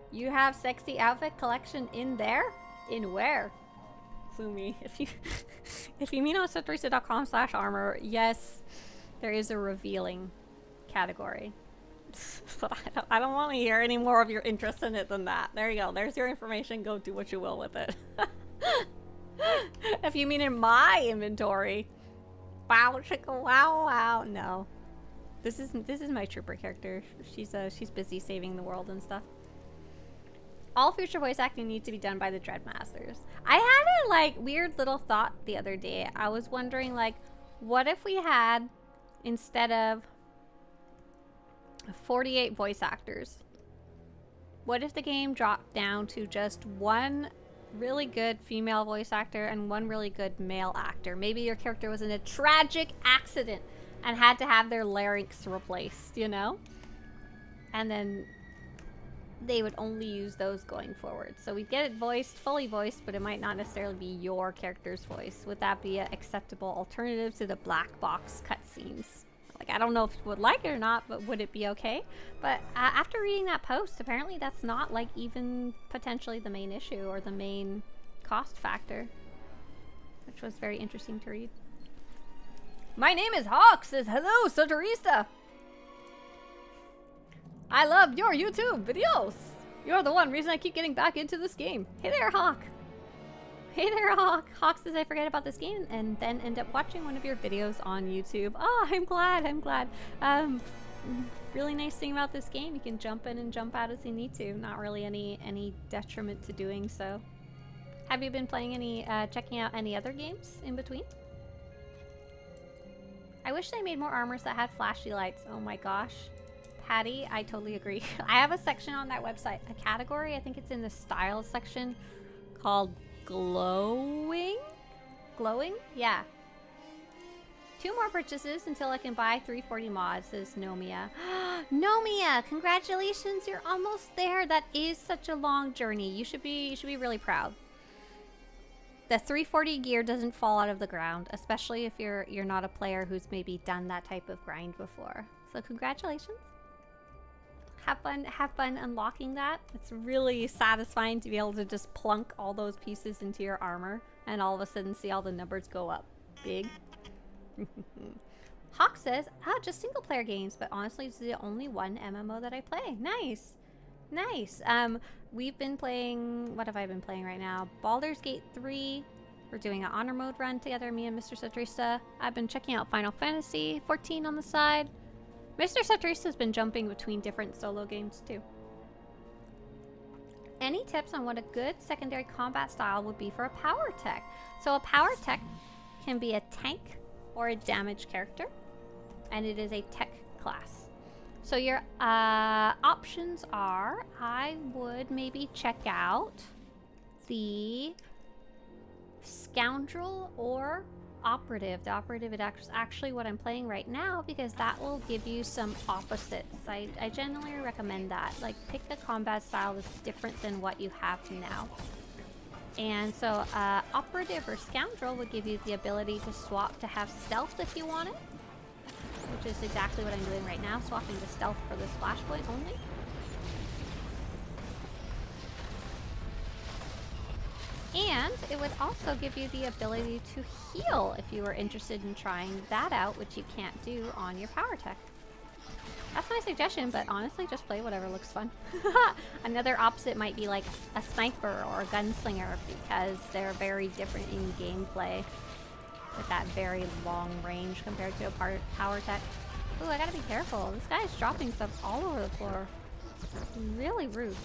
you have sexy outfit collection in there? In where? Gloomy. If you mean on Swtorista.com/armor, yes, there is a revealing category. I don't want to hear any more of your interest in it than that. There you go. There's your information. Go do what you will with it. If you mean in my inventory. Wow, chicka, wow, wow. No. This is my trooper character. She's busy saving the world and stuff. All future voice acting needs to be done by the Dreadmasters. I had a like weird little thought the other day. I was wondering like, what if we had, instead of 48 voice actors, what if the game dropped down to just one really good female voice actor and one really good male actor? Maybe your character was in a tragic accident and had to have their larynx replaced, you know? And then they would only use those going forward. So we'd get it voiced, fully voiced, but it might not necessarily be your character's voice. Would that be an acceptable alternative to the black box cutscenes? Like, I don't know if you would like it or not, but would it be okay? But after reading that post, apparently that's not like even potentially the main issue or the main cost factor, which was very interesting to read. My name is Hawk, says hello, Swtorista. I love your YouTube videos. You're the one reason I keep getting back into this game. Hey there, Hawk. Hey there, Hawk. Hawk says I forget about this game and then end up watching one of your videos on YouTube. Oh, I'm glad. I'm glad. Really nice thing about this game, you can jump in and jump out as you need to. Not really any detriment to doing so. Have you been playing any, checking out any other games in between? I wish they made more armors that had flashy lights. Oh my gosh. Patty, I totally agree. I have a section on that website, a category, I think it's in the style section, called glowing? Glowing? Yeah. 2 more purchases until I can buy 340 mods, says Nomia. Nomia, congratulations, you're almost there. That is such a long journey. You should be really proud. The 340 gear doesn't fall out of the ground, especially if you're not a player who's maybe done that type of grind before. So congratulations. Have fun unlocking that. It's really satisfying to be able to just plunk all those pieces into your armor and all of a sudden see all the numbers go up big. Hawk says, just single player games, but honestly it's the only one MMO that I play. Nice. Nice. We've been playing, what have I been playing right now? Baldur's Gate 3. We're doing an honor mode run together, me and Mr. Swtorista. I've been checking out Final Fantasy 14 on the side. Mr. Swtorista's been jumping between different solo games too. Any tips on what a good secondary combat style would be for a power tech? So a power tech can be a tank or a damage character, and it is a tech class. So your options are, I would maybe check out the Scoundrel or Operative. The Operative is actually what I'm playing right now because that will give you some opposites. I generally recommend that. Like, pick a combat style that's different than what you have now. And so Operative or Scoundrel would give you the ability to swap to have stealth if you want it, which is exactly what I'm doing right now, swapping to stealth for this flashpoint only. And it would also give you the ability to heal if you were interested in trying that out, which you can't do on your power tech. That's my suggestion, but honestly, just play whatever looks fun. Another opposite might be like a sniper or a gunslinger because they're very different in gameplay with that very long range compared to a power tech. Ooh, I gotta be careful. This guy's dropping stuff all over the floor. Really rude.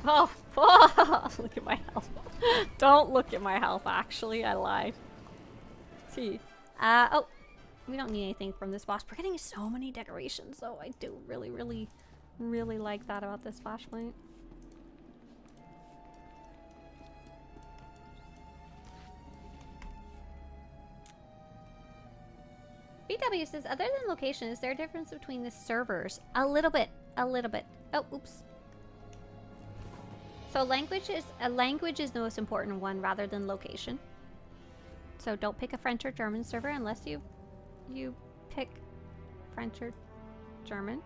Oh, look at my health. Don't look at my health, actually. I lied. See. Oh, we don't need anything from this boss. We're getting so many decorations, so I do really like that about this flashpoint. BW says, other than location, is there a difference between the servers? A little bit. Oh, oops. So language is the most important one rather than location. So don't pick a French or German server unless you pick French or German.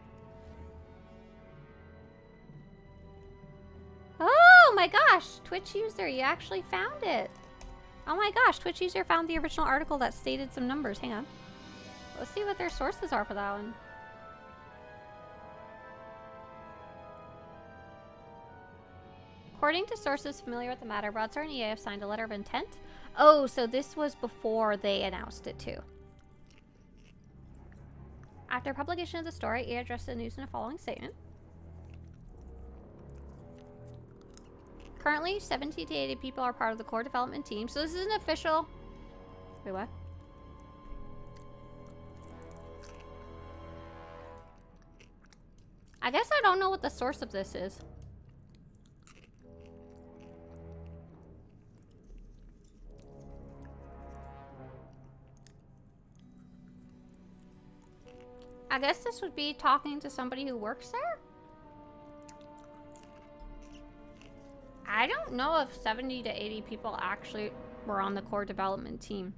Oh, my gosh, Twitch user, you actually found it. Oh my gosh, Twitch user found the original article that stated some numbers. Hang on. Let's see what their sources are for that one. According to sources familiar with the matter, BroadSword and EA have signed a letter of intent. Oh, so this was before they announced it too. After publication of the story, EA addressed the news in the following statement. Currently, 70 to 80 people are part of the core development team. So this is an official... Wait, what? I guess I don't know what the source of this is. I guess this would be talking to somebody who works there? I don't know if 70 to 80 people actually were on the core development team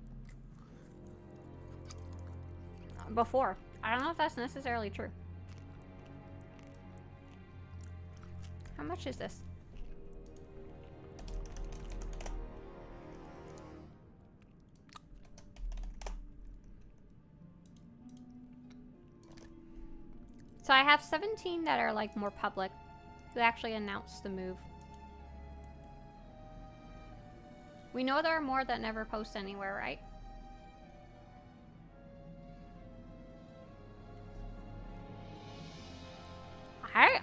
before. I don't know if that's necessarily true. How much is this? So I have 17 that are like more public who actually announced the move. We know there are more that never post anywhere, right?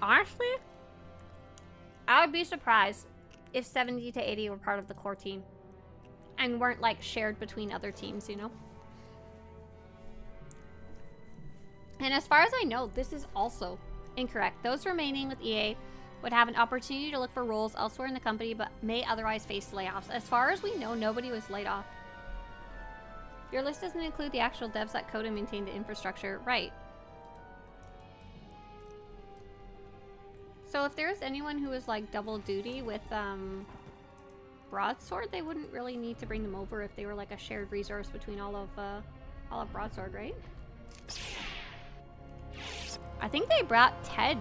Honestly, I would be surprised if 70 to 80 were part of the core team and weren't like shared between other teams, you know? And as far as I know, this is also incorrect. Those remaining with EA would have an opportunity to look for roles elsewhere in the company, but may otherwise face layoffs. As far as we know, nobody was laid off. Your list doesn't include the actual devs that code and maintain the infrastructure. Right. So if there's anyone who is like double duty with Broadsword, they wouldn't really need to bring them over if they were like a shared resource between all of Broadsword, right? I think they brought Ted.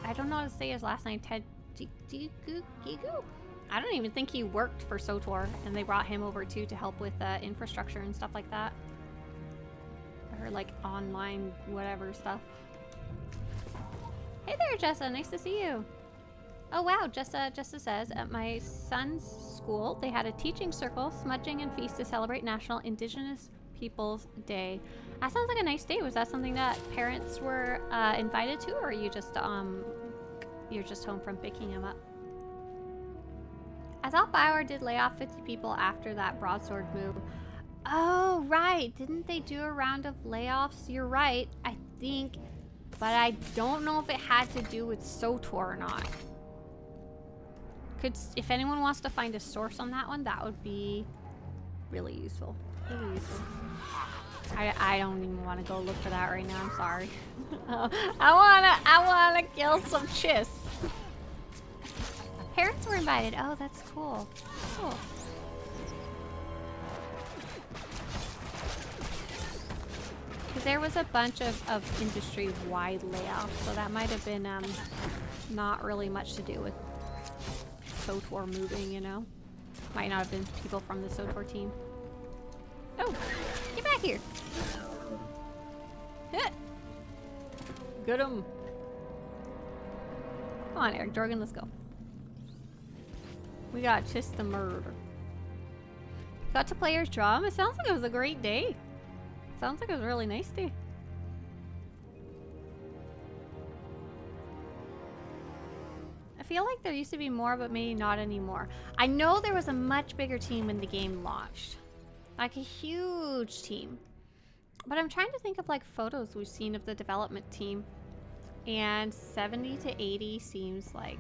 I don't know how to say his last name. Ted Gigu? I don't even think he worked for SWTOR, and they brought him over too to help with infrastructure and stuff like that. Or like online whatever stuff. Hey there, Jessa. Nice to see you. Oh wow, Jessa says, at my son's school, they had a teaching circle, smudging, and feast to celebrate National Indigenous Peoples Day. That sounds like a nice day. Was that something that parents were invited to, or are you just you're just home from picking them up? I thought BioWare did lay off 50 people after that Broadsword move. Oh right, didn't they do a round of layoffs? You're right, I think, but I don't know if it had to do with SWTOR or not. If anyone wants to find a source on that one, that would be really useful. Really useful. I don't even want to go look for that right now. I'm sorry. I wanna kill some chiss. Parents were invited. Oh, that's cool. Cool. Because there was a bunch of industry-wide layoffs, so that might have been not really much to do with SWTOR moving, you know? Might not have been people from the SWTOR team. Oh, get back here. Get him. Come on, Eric Jorgen, let's go. We got just the murder. Got to players drum. It sounds like it was a great day. Sounds like it was a really nice day. I feel like there used to be more, but maybe not anymore. I know there was a much bigger team when the game launched. Like a huge team. But I'm trying to think of like photos we've seen of the development team. And 70 to 80 seems like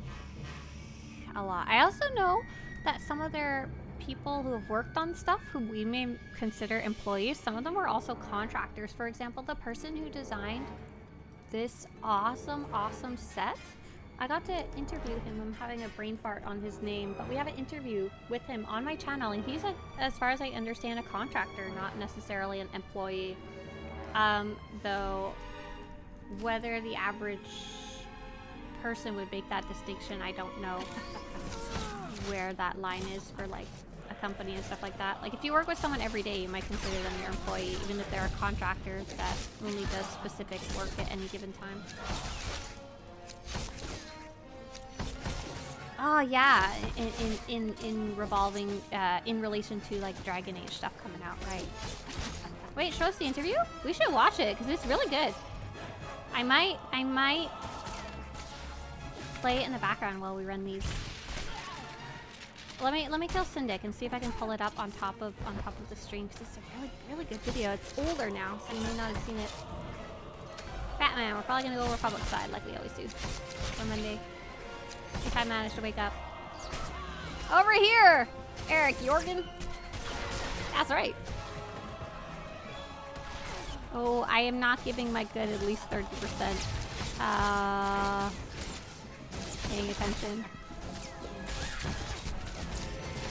a lot. I also know that some of their people who have worked on stuff who we may consider employees, some of them were also contractors. For example, the person who designed this awesome set, I got to interview him. I'm having a brain fart on his name, but we have an interview with him on my channel, and he's, as far as I understand, a contractor, not necessarily an employee. Though whether the average person would make that distinction, I don't know. where that line is for like a company and stuff like that. Like if you work with someone every day, you might consider them your employee, even if they're a contractor that only does specific work at any given time. Oh yeah, in revolving, in relation to like Dragon Age stuff coming out, right? Wait, show us the interview? We should watch it because it's really good. I might play it in the background while we run these. Let me kill Syndic and see if I can pull it up on top of the stream because it's a really good video. It's older now, so you may not have seen it. Batman, we're probably gonna go Republic side like we always do on Monday. If I manage to wake up. Over here, Eric Jorgen. That's right. Oh, I am not giving my good at least 30%. Paying attention.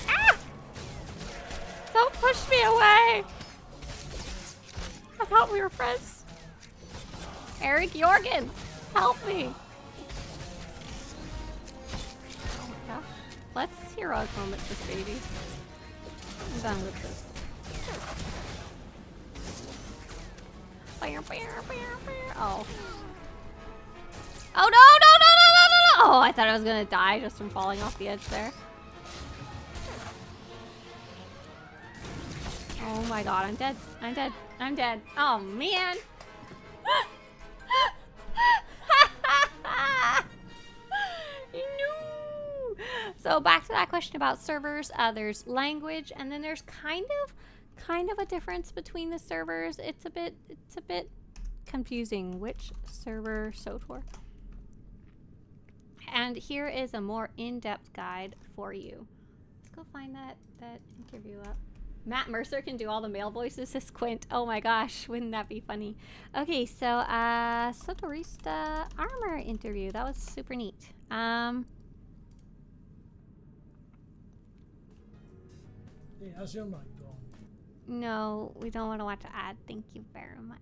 Ah! Don't push me away! I thought we were friends. Eric Jorgen, help me! Oh my gosh. Let's heroic moment this baby. I'm done with this. Oh. Oh no! Oh, I thought I was gonna die just from falling off the edge there. Oh my god, I'm dead. I'm dead. I'm dead. Oh man! No! So back to that question about servers, there's language, and then there's kind of a difference between the servers. It's a bit confusing which server SWTOR. And here is a more in-depth guide for you. Let's go find that interview up. Matt Mercer can do all the male voices, says Quint. Oh my gosh, wouldn't that be funny? Okay, so Swtorista armor interview. That was super neat. Hey, how's your mic going? No, we don't want to watch an ad. Thank you very much.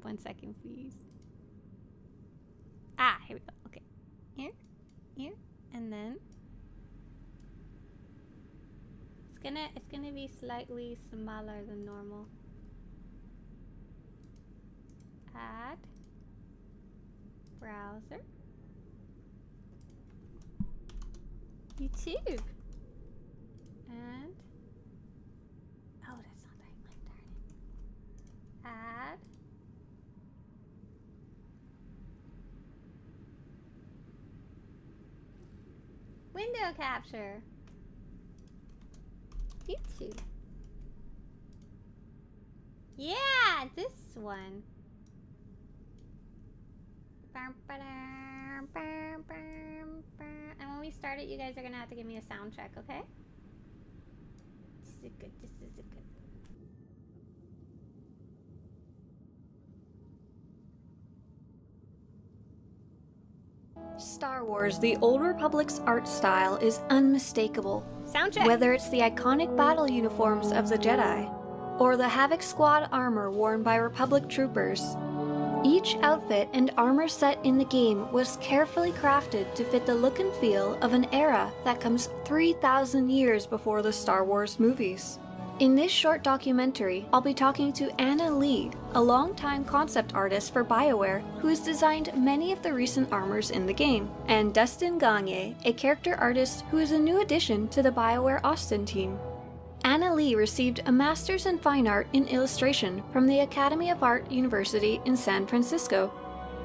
One second, please. Ah, here we go. Okay. Here, and then it's gonna be slightly smaller than normal. Add browser. YouTube. And oh, that's not the right one. Darn it. Add window capture. YouTube. Yeah, this one. And when we start it, you guys are gonna have to give me a sound check, okay? This is good. This is good. Star Wars: The Old Republic's art style is unmistakable. Sound check. Whether it's the iconic battle uniforms of the Jedi, or the Havoc Squad armor worn by Republic troopers, each outfit and armor set in the game was carefully crafted to fit the look and feel of an era that comes 3,000 years before the Star Wars movies. In this short documentary, I'll be talking to Anna Lee, a longtime concept artist for BioWare who has designed many of the recent armors in the game, and Dustin Gagne, a character artist who is a new addition to the BioWare Austin team. Anna Lee received a Master's in Fine Art in Illustration from the Academy of Art University in San Francisco.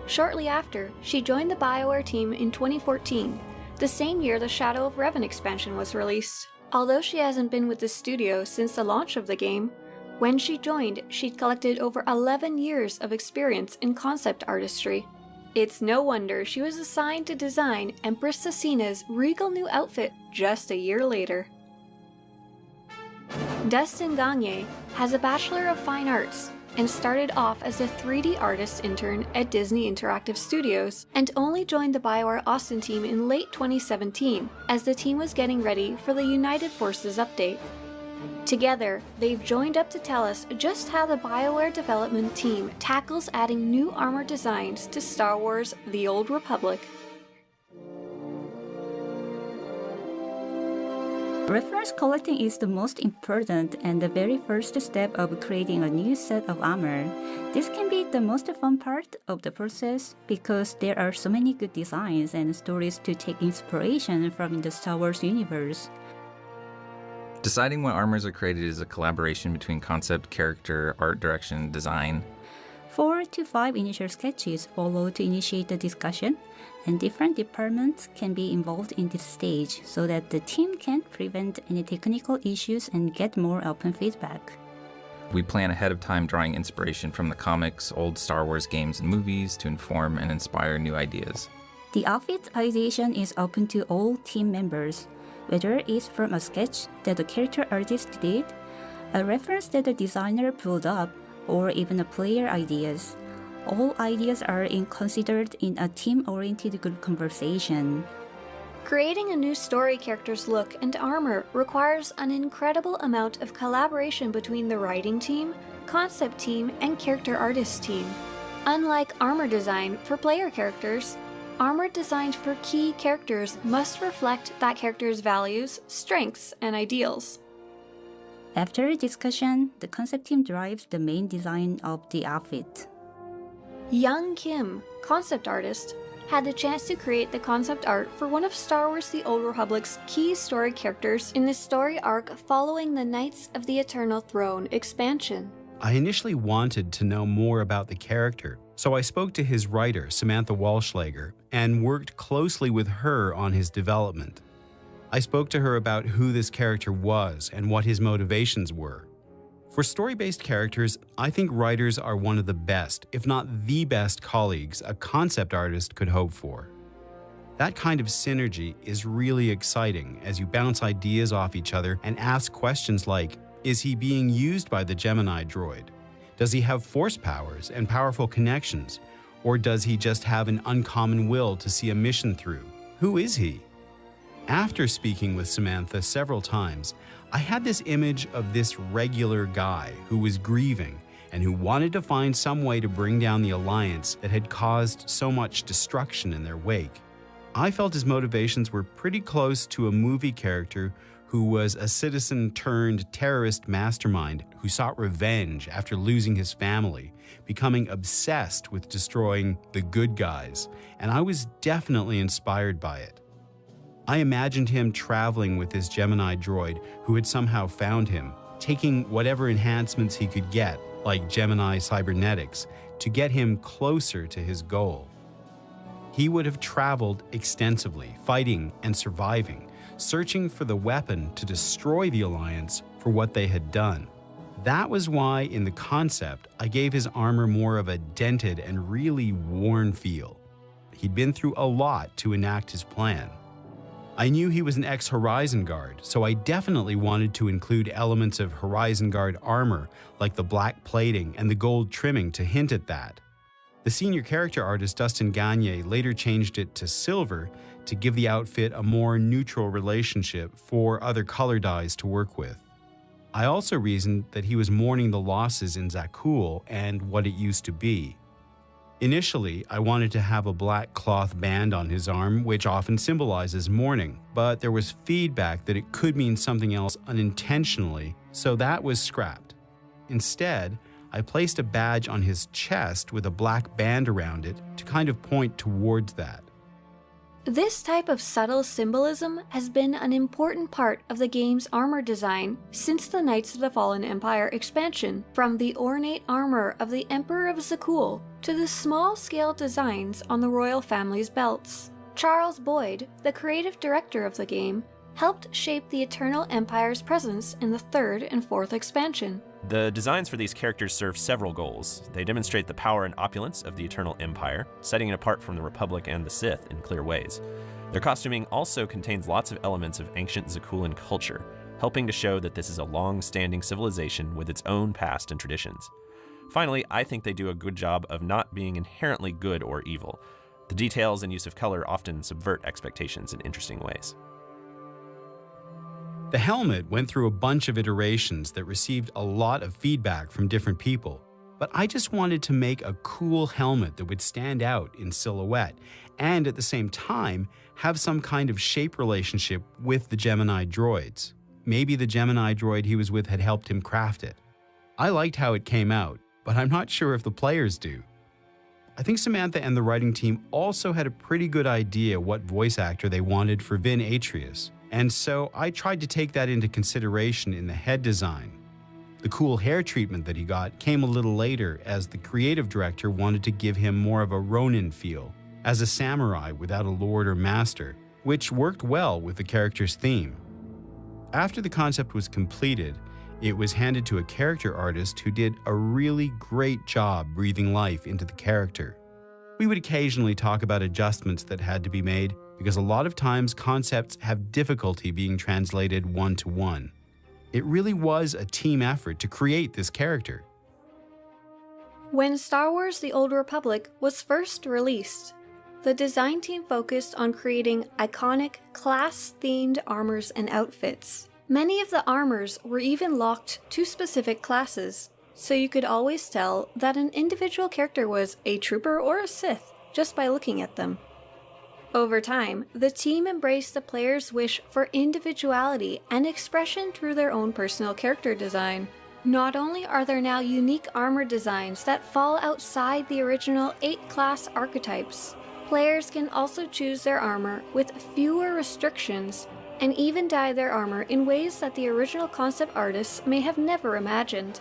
Shortly after, she joined the BioWare team in 2014, the same year the Shadow of Revan expansion was released. Although she hasn't been with the studio since the launch of the game, when she joined, she'd collected over 11 years of experience in concept artistry. It's no wonder she was assigned to design Empress Asina's regal new outfit just a year later. Dustin Gagne has a Bachelor of Fine Arts and started off as a 3D artist intern at Disney Interactive Studios, and only joined the BioWare Austin team in late 2017 as the team was getting ready for the United Forces update. Together, they've joined up to tell us just how the BioWare development team tackles adding new armor designs to Star Wars: The Old Republic. Reference collecting is the most important and the very first step of creating a new set of armor. This can be the most fun part of the process because there are so many good designs and stories to take inspiration from in the Star Wars universe. Deciding what armors are created is a collaboration between concept, character, art direction, and design. 4 to 5 initial sketches follow to initiate the discussion, and different departments can be involved in this stage so that the team can prevent any technical issues and get more open feedback. We plan ahead of time drawing inspiration from the comics, old Star Wars games and movies to inform and inspire new ideas. The outfit ideation is open to all team members, whether it's from a sketch that the character artist did, a reference that the designer pulled up, or even a player ideas. All ideas are considered in a team-oriented group conversation. Creating a new story character's look and armor requires an incredible amount of collaboration between the writing team, concept team, and character artist team. Unlike armor design for player characters, armor designed for key characters must reflect that character's values, strengths, and ideals. After a discussion, the concept team drives the main design of the outfit. Young Kim, concept artist, had the chance to create the concept art for one of Star Wars: The Old Republic's key story characters in the story arc following the Knights of the Eternal Throne expansion. I initially wanted to know more about the character, so I spoke to his writer, Samantha Walschlager, and worked closely with her on his development. I spoke to her about who this character was and what his motivations were. For story-based characters, I think writers are one of the best, if not the best colleagues a concept artist could hope for. That kind of synergy is really exciting as you bounce ideas off each other and ask questions like, is he being used by the Gemini droid? Does he have force powers and powerful connections? Or does he just have an uncommon will to see a mission through? Who is he? After speaking with Samantha several times, I had this image of this regular guy who was grieving and who wanted to find some way to bring down the alliance that had caused so much destruction in their wake. I felt his motivations were pretty close to a movie character who was a citizen-turned-terrorist mastermind who sought revenge after losing his family, becoming obsessed with destroying the good guys, and I was definitely inspired by it. I imagined him traveling with his Gemini droid who had somehow found him, taking whatever enhancements he could get, like Gemini cybernetics, to get him closer to his goal. He would have traveled extensively, fighting and surviving, searching for the weapon to destroy the Alliance for what they had done. That was why, in the concept, I gave his armor more of a dented and really worn feel. He'd been through a lot to enact his plan. I knew he was an ex-Horizon Guard, so I definitely wanted to include elements of Horizon Guard armor, like the black plating and the gold trimming to hint at that. The senior character artist Dustin Gagne later changed it to silver to give the outfit a more neutral relationship for other color dyes to work with. I also reasoned that he was mourning the losses in Zakul and what it used to be. Initially, I wanted to have a black cloth band on his arm, which often symbolizes mourning, but there was feedback that it could mean something else unintentionally, so that was scrapped. Instead, I placed a badge on his chest with a black band around it to kind of point towards that. This type of subtle symbolism has been an important part of the game's armor design since the Knights of the Fallen Empire expansion, from the ornate armor of the Emperor of Zakul to the small-scale designs on the royal family's belts. Charles Boyd, the creative director of the game, helped shape the Eternal Empire's presence in the third and fourth expansion. The designs for these characters serve several goals. They demonstrate the power and opulence of the Eternal Empire, setting it apart from the Republic and the Sith in clear ways. Their costuming also contains lots of elements of ancient Zakulan culture, helping to show that this is a long-standing civilization with its own past and traditions. Finally, I think they do a good job of not being inherently good or evil. The details and use of color often subvert expectations in interesting ways. The helmet went through a bunch of iterations that received a lot of feedback from different people, but I just wanted to make a cool helmet that would stand out in silhouette and at the same time have some kind of shape relationship with the Gemini droids. Maybe the Gemini droid he was with had helped him craft it. I liked how it came out, but I'm not sure if the players do. I think Samantha and the writing team also had a pretty good idea what voice actor they wanted for Vin Atreus, and so I tried to take that into consideration in the head design. The cool hair treatment that he got came a little later, as the creative director wanted to give him more of a Ronin feel, as a samurai without a lord or master, which worked well with the character's theme. After the concept was completed, it was handed to a character artist who did a really great job breathing life into the character. We would occasionally talk about adjustments that had to be made, because a lot of times concepts have difficulty being translated one-to-one. It really was a team effort to create this character. When Star Wars The Old Republic was first released, the design team focused on creating iconic, class-themed armors and outfits. Many of the armors were even locked to specific classes, so you could always tell that an individual character was a trooper or a Sith just by looking at them. Over time, the team embraced the player's wish for individuality and expression through their own personal character design. Not only are there now unique armor designs that fall outside the original 8-class archetypes, players can also choose their armor with fewer restrictions and even dye their armor in ways that the original concept artists may have never imagined.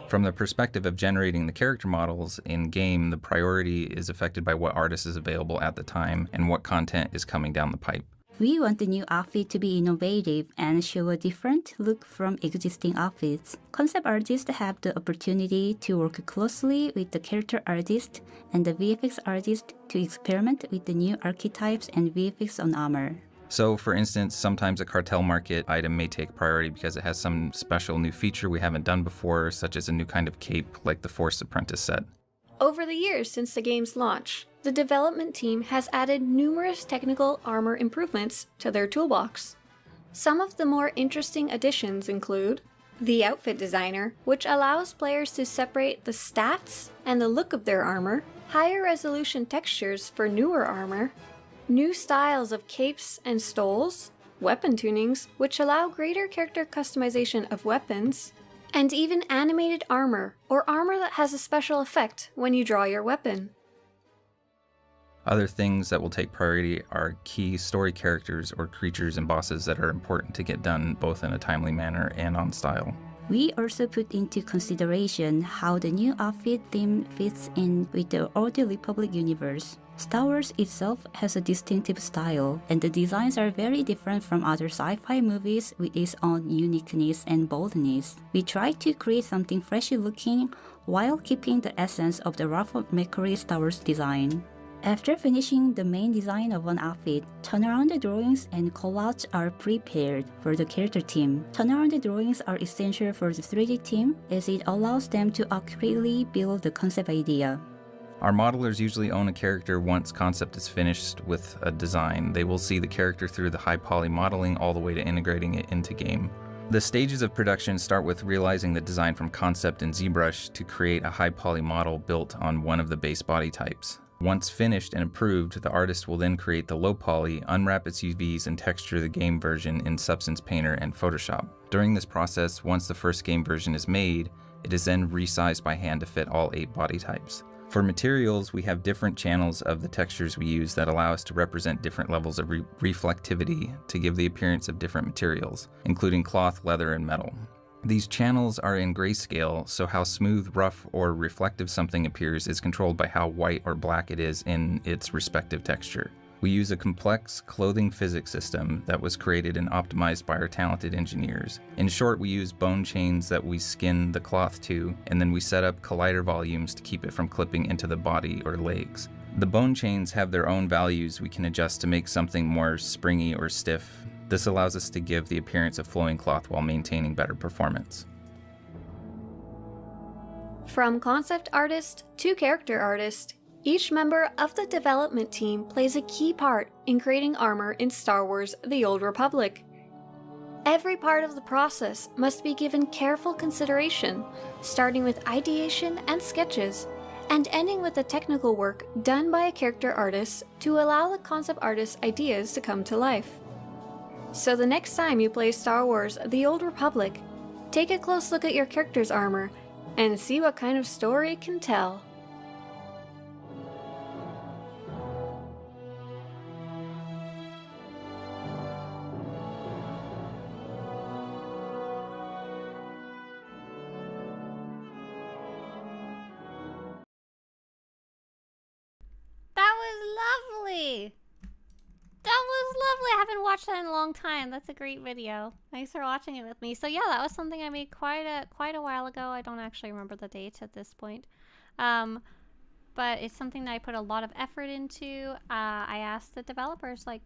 From the perspective of generating the character models in-game, the priority is affected by what artist is available at the time and what content is coming down the pipe. We want the new outfit to be innovative and show a different look from existing outfits. Concept artists have the opportunity to work closely with the character artist and the VFX artist to experiment with the new archetypes and VFX on armor. So, for instance, sometimes a cartel market item may take priority because it has some special new feature we haven't done before, such as a new kind of cape like the Force Apprentice set. Over the years since the game's launch, the development team has added numerous technical armor improvements to their toolbox. Some of the more interesting additions include the Outfit Designer, which allows players to separate the stats and the look of their armor, higher resolution textures for newer armor, new styles of capes and stoles, weapon tunings, which allow greater character customization of weapons, and even animated armor, or armor that has a special effect when you draw your weapon. Other things that will take priority are key story characters or creatures and bosses that are important to get done both in a timely manner and on style. We also put into consideration how the new outfit theme fits in with the Old Republic universe. Star Wars itself has a distinctive style, and the designs are very different from other sci-fi movies with its own uniqueness and boldness. We try to create something freshy looking while keeping the essence of the Ralph McQuarrie Star Wars design. After finishing the main design of an outfit, turnaround drawings and callouts are prepared for the character team. Turnaround drawings are essential for the 3D team as it allows them to accurately build the concept idea. Our modelers usually own a character once concept is finished with a design. They will see the character through the high poly modeling all the way to integrating it into game. The stages of production start with realizing the design from concept in ZBrush to create a high poly model built on one of the base body types. Once finished and approved, the artist will then create the low poly, unwrap its UVs, and texture the game version in Substance Painter and Photoshop. During this process, once the first game version is made, it is then resized by hand to fit all 8 body types. For materials, we have different channels of the textures we use that allow us to represent different levels of reflectivity to give the appearance of different materials, including cloth, leather, and metal. These channels are in grayscale, so how smooth, rough, or reflective something appears is controlled by how white or black it is in its respective texture. We use a complex clothing physics system that was created and optimized by our talented engineers. In short, we use bone chains that we skin the cloth to, and then we set up collider volumes to keep it from clipping into the body or legs. The bone chains have their own values we can adjust to make something more springy or stiff. This allows us to give the appearance of flowing cloth while maintaining better performance. From concept artist to character artist, Each member of the development team plays a key part in creating armor in Star Wars: The Old Republic. Every part of the process must be given careful consideration, starting with ideation and sketches, and ending with the technical work done by a character artist to allow the concept artist's ideas to come to life. So the next time you play Star Wars: The Old Republic, take a close look at your character's armor and see what kind of story it can tell. That was lovely. That was lovely. I haven't watched that in a long time. That's a great video. Thanks for watching it with me. So yeah, that was something I made quite a while ago. I don't actually remember the date at this point. But it's something that I put a lot of effort into. I asked the developers, like,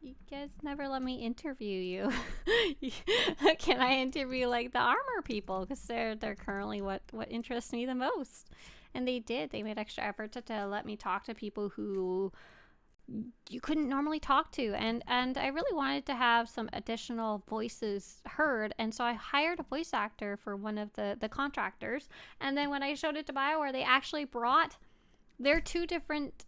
you guys never let me interview you. Can I interview like the armor people? Because they're currently what interests me the most. And they did. They made extra effort to let me talk to people who you couldn't normally talk to, and I really wanted to have some additional voices heard, and so I hired a voice actor for one of the contractors. And then when I showed it to BioWare, they actually brought their 2 different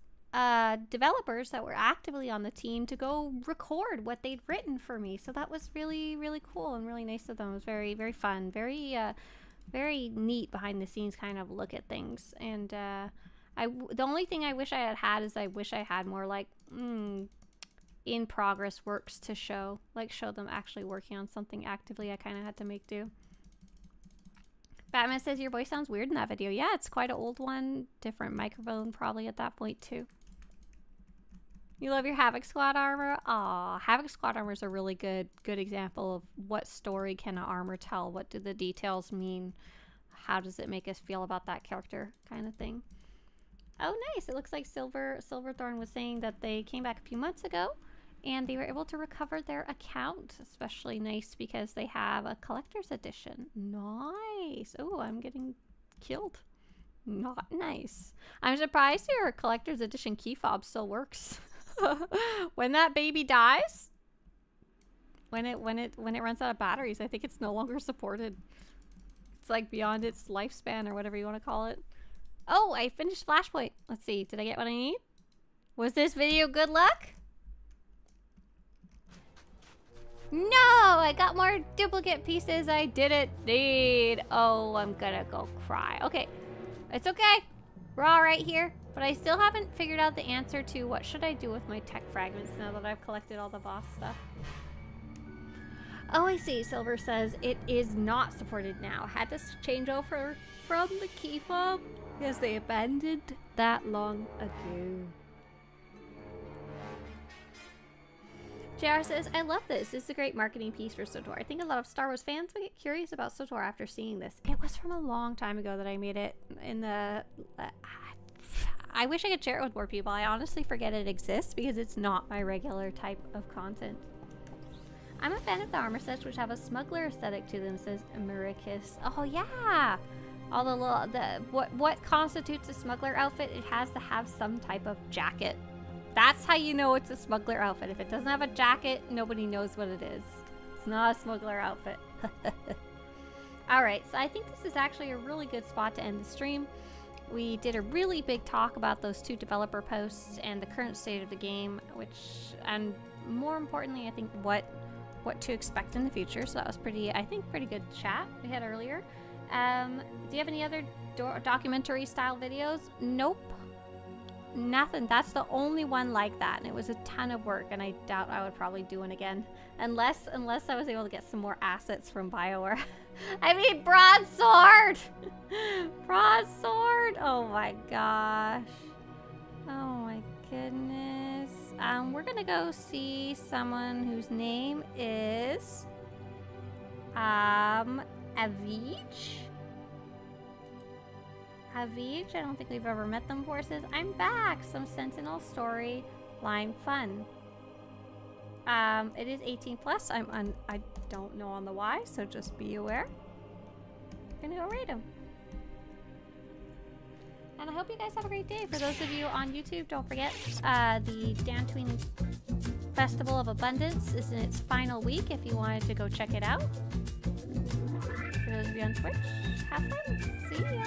developers that were actively on the team to go record what they'd written for me. So that was really, really cool and really nice of them. It was very, very fun, very neat behind the scenes kind of look at things. And the only thing I wish I had is I wish I had more like in progress works to show them actually working on something actively. I kind of had to make do. Batman says your voice sounds weird in that video. Yeah, it's quite an old one. Different microphone probably at that point too. You love your Havoc Squad armor? Aw, Havoc Squad armor is a really good example of what story can an armor tell. What do the details mean? How does it make us feel about that character kind of thing? Oh, nice. It looks like Silverthorn was saying that they came back a few months ago and they were able to recover their account. Especially nice because they have a collector's edition. Nice. Oh, I'm getting killed. Not nice. I'm surprised your collector's edition key fob still works. When that baby dies, when it runs out of batteries, I think it's no longer supported. It's like beyond its lifespan or whatever you want to call it. Oh, I finished Flashpoint. Let's see. Did I get what I need? Was this video good luck? No, I got more duplicate pieces I didn't need. Oh, I'm gonna go cry. Okay, it's okay. We're all right here. But I still haven't figured out the answer to what should I do with my tech fragments now that I've collected all the boss stuff. Oh, I see. Silver says it is not supported now. Had to change over from the key fob because they abandoned that long ago. JR says, I love this. This is a great marketing piece for SWTOR. I think a lot of Star Wars fans will get curious about SWTOR after seeing this. It was from a long time ago that I made it in the... I wish I could share it with more people. I honestly forget it exists because it's not my regular type of content. I'm a fan of the armor sets which have a smuggler aesthetic to them, says Americus. Oh yeah! All the little, what constitutes a smuggler outfit? It has to have some type of jacket. That's how you know it's a smuggler outfit. If it doesn't have a jacket, nobody knows what it is. It's not a smuggler outfit. Alright, so I think this is actually a really good spot to end the stream. We did a really big talk about those 2 developer posts and the current state of the game, and more importantly, I think what to expect in the future. So that was pretty good chat we had earlier. Do you have any other documentary style videos? Nope. Nothing. That's the only one like that, and it was a ton of work, and I doubt I would probably do one again. Unless I was able to get some more assets from BioWare. I mean, broadsword! Broadsword! Oh my gosh. Oh my goodness. We're gonna go see someone whose name is Avij. Avij, I don't think we've ever met them before. Says, I'm back. Some Sentinel story line fun. It is 18 plus. I don't know on the why, so just be aware. I'm gonna go raid him. And And I hope you guys have a great day. For those of you on YouTube, don't forget the Dantooine Festival of Abundance is in its final week if you wanted to go check it out. For those of you on Twitch, have fun. See ya.